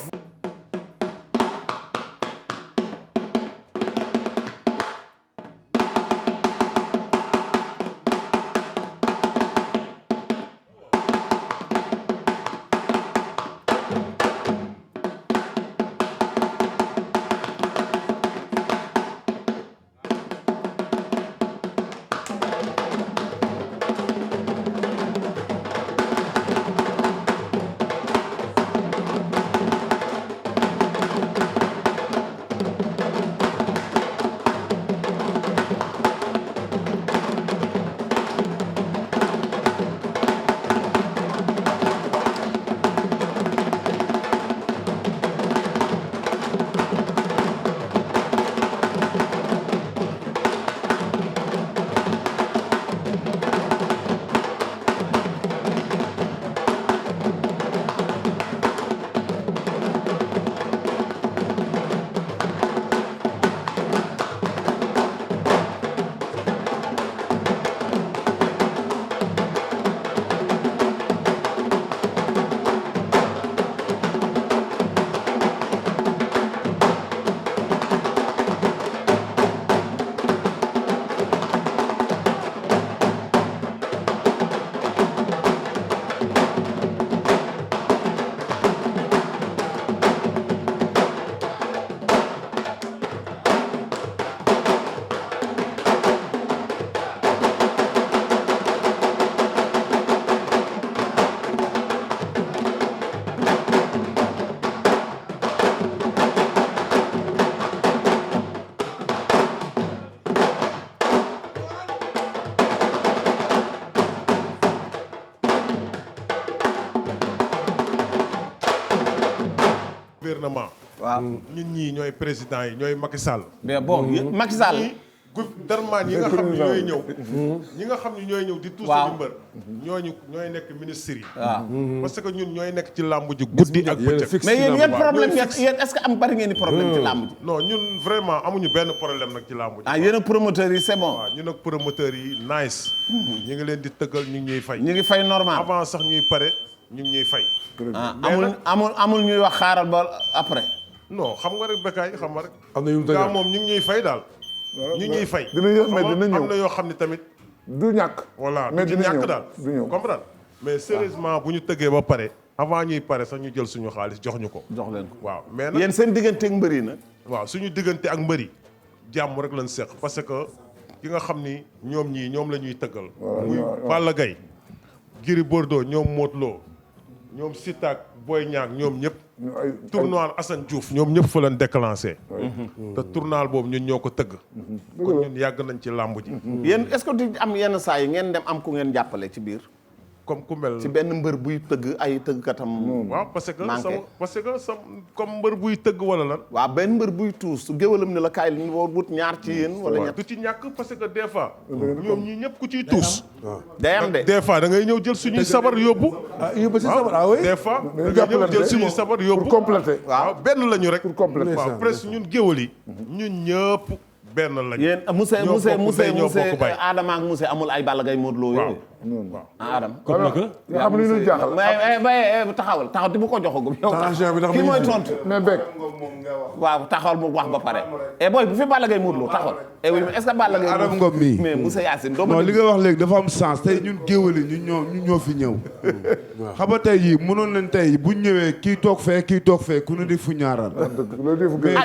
gouvernement. waaw ñun ñii ñooy président yi ñooy Macky Sall. mais bon Macky Sall. gouvernement yi nga xam ne ñooy ñëw. ñi nga xam ne ñooy ñëw di tuuti di mbër. ñooy nekk ministres yi. waaw parce que ñun ñooy nekk ci làmb ji guddi ak bëccëg. mais yéen problème yéen est-ce que am bari ngeen ni problème ci làmb ji. non ñun vraiment amuñu benn problème nag ci làmb ji. ah yéen ak promoteurs yi c'est bon. waaw ñun ak promoteurs yi nice. ñu ngi leen di tëggal ñu ngi ñuy fay. ñu ngi fay normal avant sax ñuy pare ñu ngi ñuy fay. amul ñuy wax xaaral ba après. non xam nga rek Bécaye xam nga rek. am na yu moom ñu ngi ñuy fay daal. ñu ñuy fay. dina yéex mais dina ñëw am na yoo xam ne tamit. du ñàkk. voilà mais du dina ñàkk ñëw daal. du ñëw comprendre mais sérieusement bu ñu tëggee ba pare. avant ñuy pare sax ñu jël suñu xaalis jox ñu ko. jox leen ko waaw mais nag yéen seen diggante ak mbër yi nag. waaw suñu diggante ak mbër yi jàmm rek lañ seq parce que ki nga xam ni ñoom la ñuy tëggal. muy Balla Gaye Gris Bordeaux ñoom Modou Lo ñoom Siteu ak Boy Niang ñoom ñëpp. tournoi Assane Diouf ñoom ñëpp fa lañ déclenché. te tournoi boobu ñun ñoo ko tëgg. kon ñun yàgg nañ ci làmb ji. yéen est-ce que du am yenn saa yi ngeen dem am ku ngeen jàppale ci biir. comme ku mel ci benn mbër buy tëgg ay tëggkatam. waaw parce que comme mbër buy tëgg wala lan. waaw benn mbër buy tuus su géwalam ne la kaay li ñu war wut ñaar ci yéen. wala ñett du ci ñàkk parce que des fois. ñoom ñii ñëpp ku ciy tuus. day am de des fois da ngay ñëw jël suñuy sabar yóbbu. yóbbu si sabar ah oui. des fois da ngay ñëw jël suñuy sabar yóbbu. pour compléter. waaw benn lañu rek. pour compléter waaw presque ñun géwal yi. ñun ñëpp benn lañ. yéen Mousse Adama ak Mousse amul ay Balla Gaye Modou Lo yooyu. ah Adama. comme nag nga xam ne ñu jaaxal. mais taxawal di bu ko joxagum. yow kii mooy tontu. mais Bek. waaw taxawal mu wax ba pare. booy bu fi Balla Gaye Modou Lo taxawal. oui mais est-ce que Balla Gaye Adama Ngom mii mais Moussa Yacine non li nga wax léegi dafa am sens tey ñun géwël yi ñu ñoo fi ñëw. xam nga tey jii mënoon nañ tey bu ñëwee kii toog fee ku ne di fu ñaaral.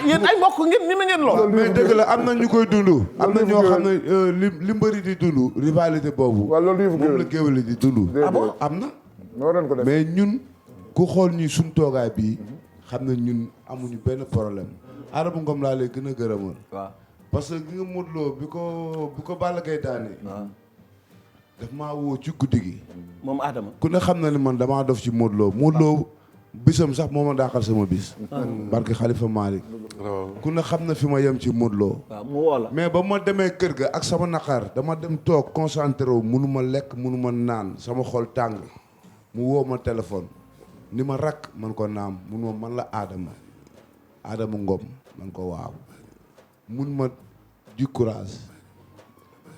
yéen ay mbokk ngeen ni ma ngeen lool. mais dëgg la am na ñu koy dund. am na ñoo xam ne li mbëri di dund rivalité boobu. moom la géwël yi di dund. am na. mais ñun ku xool ñi suñ toogaay bii xam ne ñun amuñu benn problème. Adama Ngom laa lay gën a gërëmal. waaw parce que gi nga Modou Lo bi ko Balla Gaye daane. daf maa woo ci guddi gi. moom Adama. ku ne xam na ni man damaa dof ci Modou Lo. Modou Lo bisam sax moo ma daaxal sama bis. barke Khalifa Malick. ku ne xam na fi ma yem ci Modou Lo. waaw mu woo la. mais ba ma demee kër ga ak sama naqar dama dem toog concentré wu munu ma lekk munu ma naan sama xol tàng mu woo ma téléphone ni ma rakk man ko naam mun ma man la Adama Ngom man ko waaw mun ma du courage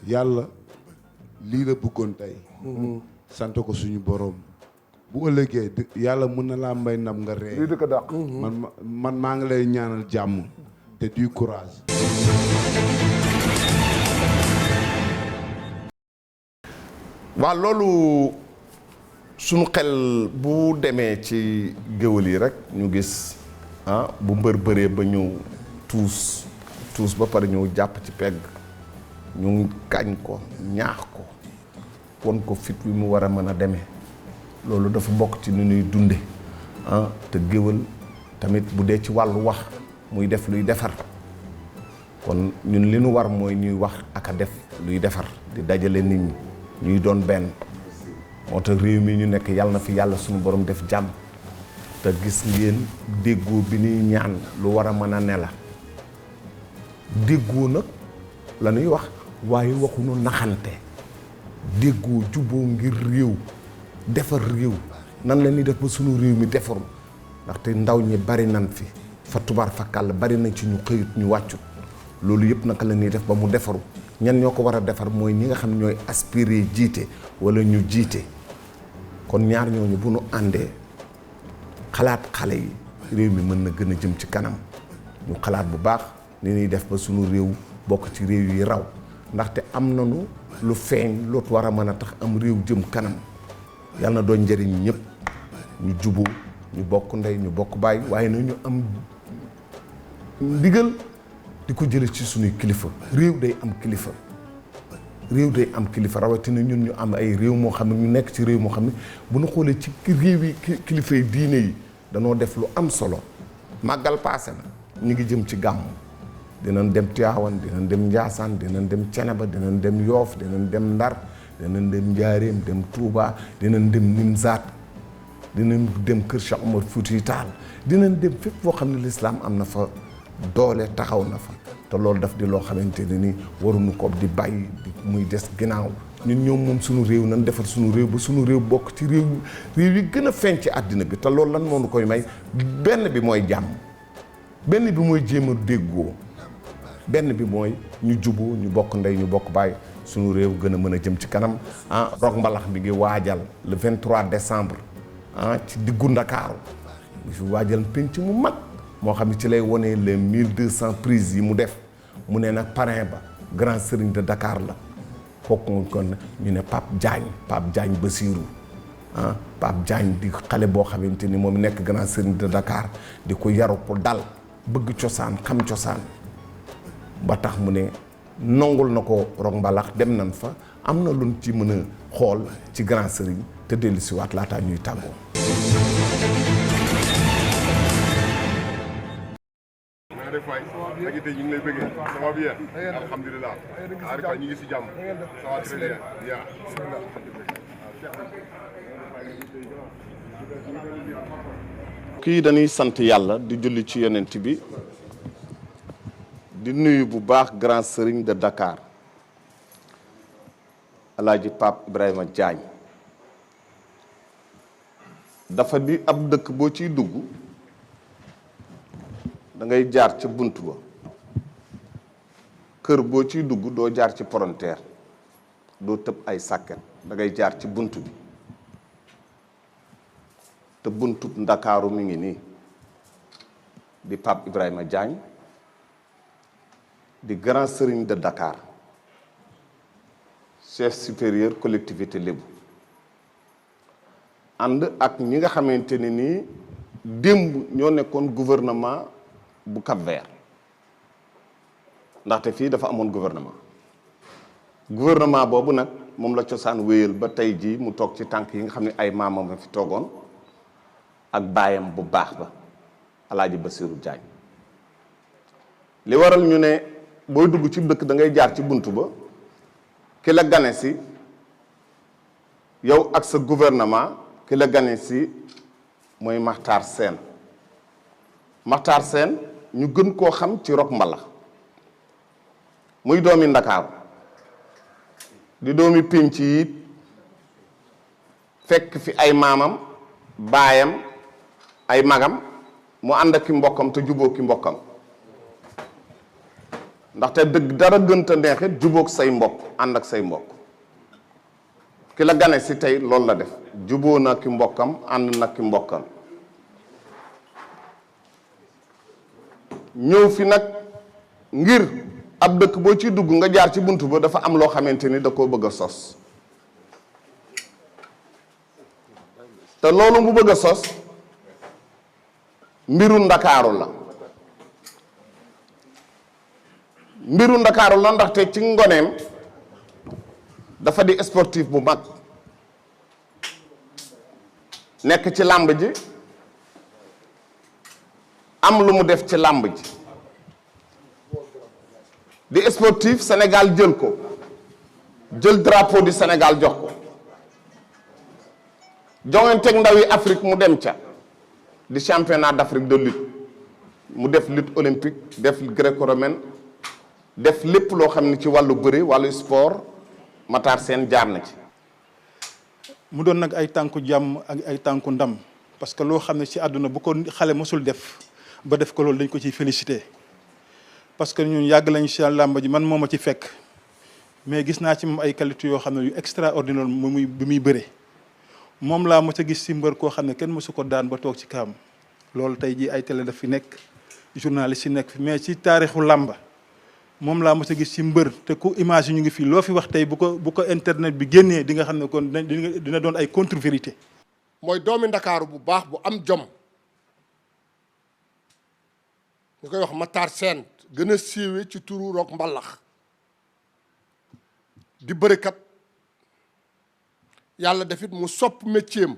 yàlla lii la bëggoon tey sant ko suñu borom bu ëllëgee yàlla mën na laa mbay ndam nga ree lii di ko dàq man maa ngi lay ñaanal jàmm te du courage. waaw loolu suñu xel bu demee ci géwël yi rek ñu gis bu mbër bëree ba ñëw tuus ba pare ñëw jàpp ci pegg ñu kañ ko ñaax ko won ko fit wi mu war a mën a demee loolu dafa bokk ci ni ñuy dunde te géwël tamit bu dee ci wàllu wax muy def luy defar kon ñun li nu war mooy ñuy wax ak a def luy defar di dajale nit ñi ñuy doon benn moo tax réew mi ñu nekk yàlla na fi yàlla suñu borom def jàmm te gis ngeen déggoo bi ñuy ñaan lu war a mën a ne la déggoo nag la ñuy wax waaye waxuñu naxante déggoo juboo ngir réew defar réew nan la ñuy def ba sunu réew mi defaru ndaxte ndaw ñi bari nan fi fa tubaar fa kàll bari nañ ci ñu xëyut ñu wàccut loolu yëpp naka la ñuy def ba mu defaru ñan ñoo ko war a defar mooy ñi nga xam ñooy aspirer jiite wala ñu jiite kon ñaar ñooñu bu nu àndee xalaat xale yi réew mi mën na gën a jëm ci kanam ñu xalaat bu baax ni ñuy def ba sunu réew bokk ci réew yi raw ndaxte am nañu lu feeñ lu war a mën a tax am réew jëm kanam yàlla na doon njëriñ ñëpp ñu juboo ñu bokk ndey ñu bokk bàyyi waaye na ñu am ndigal di ko jële ci sunuy kilifa réew day am kilifa rawatina ñun ñu am ay réew moo xam ne ñu nekk ci réew moo xam ne bu ñu xoolee ci réew yi kilifa yi diine yi danoo def lu am solo màggal paase na ñu ngi jëm ci gàmm dinañ dem Tiwaawan dinañ dem Njaasaan dinañ dem Ceneba dinañ dem Yoof dinañ dem Ndar dinañ dem Njaaréem dem Touba dinañ dem Nimzaat dinañ dem Kër Cheikh Omar Fouti Taal dinañ dem fépp foo xam ne lislaam am na fa doole taxaw na fa te loolu daf di loo xamante ne ni waruñu ko di bàyyi muy des ginnaaw ñun ñoom moom suñu réew nan defar suñu réew ba suñu réew bokk ci réew yi gën a feeñ ci àddina bi te loolu lan moo nu koy may benn bi mooy jàmm benn bi mooy jéem a déggoo benn bi mooy ñu juboo ñu bokk ndey ñu bokk bàyyi suñu réew gën a mën a jëm ci kanam Rock Mbalax bi ngi waajal le 23 décembre ci diggu Ndakaaru mu fi waajal penc mu mag moo xam ne ci lay wonee les 1200 prises yi mu def mu ne nag parrain ba grand serigne de Dakar la kooku kon ñu ne Pape Diagne Bassirou Pape Diagne di xale boo xamante ni moom nekk grand serigne de Dakar di ko yaru ko dal bëgg cosaan xam cosaan ba tax mu ne nongul na ko Rock Mbalax dem nañ fa am na luñ ci mën a xool ci grand serigne te dellu si waat laataa ñuy tàggoo. def waay ak it ñu ngi lay bëggee ça va bien alhamdulilah Arika ñu ngi si jàmm ça va très bien bien kii dañuy sant yàlla di julli ci yonent bi di nuyu bu baax grand serigne de Dakar Alaaji Pape Ibrahima Diagne dafa di ab dëkk boo ciy dugg da ngay jaar ca bunt ba kër boo ciy dugg doo jaar ci palanteer doo tëb ay sàkket da ngay jaar ci bunt bi te buntub Ndakaaru mi ngi nii di Pape Ibrahima Diagne di grand serigne de Dakar chef supérieur collectivité lébu ànd ak ñi nga xamante ne nii démb ñoo nekkoon gouvernement bu Cap-Vert ndaxte fii dafa amoon gouvernement boobu nag moom la cosaan wéyal ba tey jii mu toog ci tànk yi nga xam ne ay maamam fi toogoon ak baayam bu baax ba Alaaji Basiru Jaañ li waral ñu ne booy dugg ci dëkk da ngay jaar ci bunt ba ki la gane si yow ak sa gouvernement ki la gane si mooy Maxtaar Seen Maxtaar Seen ñu gën koo xam ci Rock Mbalax muy doomi Ndakaaru di doomi pénc yi fekk fi ay maamam baayam ay magam mu ànd ak ki mbokkam te jubóog ki mbokkam ndaxte dëgg dara gënta neexit jubóog say mbokk ànd ak say mbokk ki la gane si tey loolu la def jubóo na ki mbokkam ànd na ki mbokkam ñëw fi nag ngir ab dëkk boo ciy dugg nga jaar ci bunt ba dafa am loo xamante ni da koo bëgg a sos te loolu mu bëgg a sos mbiru Ndakaaru la ndaxte ci ngoneem dafa di sportif bu mag nekk ci làmb ji am lu mu def ci làmb ji di sportif Sénégal jël ko jël drapeau du Sénégal jox ko jonganteeg ndawi Afrique mu dem ca di championnat d'Afrique de lutte mu def lutte olympique def gréco-romaine def lépp loo xam ne ci wàllu bëri wàllu sport Matar Seen jaar na ci. mu doon nag ay tànku jàmm ak ay tànku ndam parce que loo xam ne ci àdduna bu ko xale mosul def ba def ko loolu dañ ko ciy félicité parce que ñun yàgg lañu ci làmb ji man moo ma ci fekk mais gis naa ci moom ay qualité yoo xam ne yu extraordinaire bi muy bëre moom laa mos a gis ci mbër koo xam ne kenn mosu ko daan ba toog ci kaam loolu tey jii ay télé daf fi nekk journaliste yi nekk fi mais ci taarixu làmba moom laa mos a gis ci mbër te ku image yi ñu ngi fii loo fi wax tey bu ko internet bi génnee di nga xam ne kon dina doon ay contre-vérité. mooy doomi Ndakaaru bu baax bu am jom ñu koy wax Matar Seen gën a siiwee ci turu Rock Mbalax di bërekat yàlla defit mu sopp métier am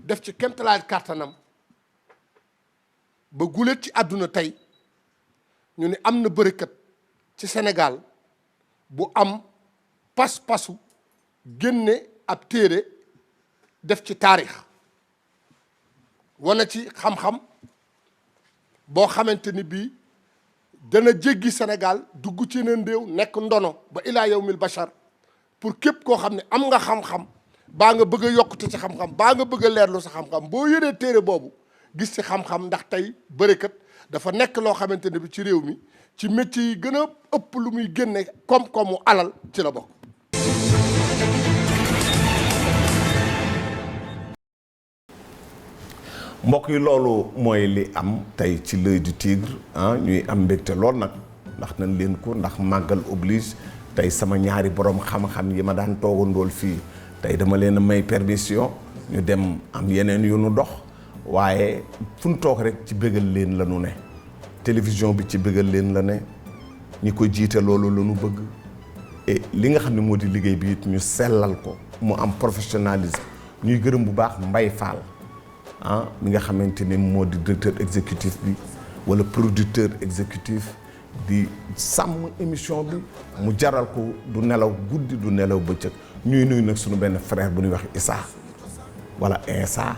def ci kéemtalaay kàttanam ba guléet ci àdduna tey ñu ne am na bërekat ci Sénégal bu am pas-pasu génne ab téere def ci taarix wane ci xam-xam boo xamante ni bii dana jéggi Sénégal dugg ci yeneen réew nekk ndono ba ilaa yawmil bachar pour képp koo xam ne am nga xam-xam baa nga bëgg a yokkute ci xam-xam baa nga bëgg a leerlu sa xam-xam boo yëree téere boobu gis ci xam-xam ndax tey bërekat dafa nekk loo xamante ne bi ci réew mi ci métier yi gën a ëpp lu muy génne koom-koomu alal ci la bokk. mbokk yi loolu mooy li am tey ci l'œil du tigre ñuy am mbégte lool nag ndax nañ leen ko ndax màggal oblige tey sama ñaari borom xam-xam yi ma daan toogandool fii tey dama leen a may permission ñu dem am yeneen yu nu dox waaye fu ñu toog rek ci bégal leen la nu ne télévision bi ci bégal leen la ne ñi ko jiite loolu la nu bëgg et li nga xam ne moo di liggéey bi it ñu sellal ko mu am professionnalisme ñuy gërëm bu baax Mbaye Fall mi nga xamante ni moo di directeur exécutif bi wala producteur exécutif di sàmm émission bi mu jaral ko du nelaw guddi du nelaw bëccëg ñuy nuyu nag suñu benn frère bu ñuy wax Issa wala Insa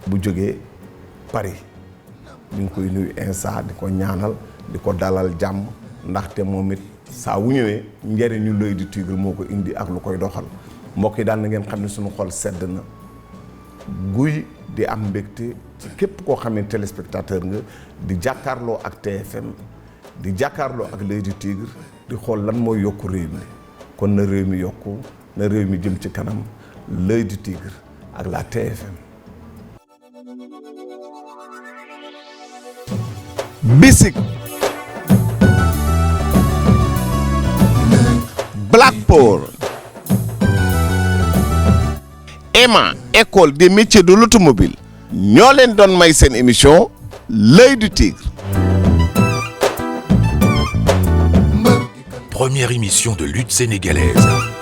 bu jógee Paris ñu ngi koy nuyu Insa di ko ñaanal di ko dalal jàmm ndaxte moom it saa wu ñëwee njëriñu l'œil du tigre moo ko indi ak lu koy doxal mbokk yi daal na ngeen xam ne suñu xol sedd na guy di am mbégte ci képp koo xam ne téléspectateur nga di jàkkaarloo ak TFM di jàkkaarloo ak l'Œil du Tigre di xool lan mooy yokku réew mi kon na réew mi yokku na réew mi jëm ci kanam l'Œil du Tigre ak la TFM. Bisik Blackpool EMA école des métiers de l'automobile ñoo leen doon may seen émission l'Œil du Tigre. Première émission de lutte sénégalaise.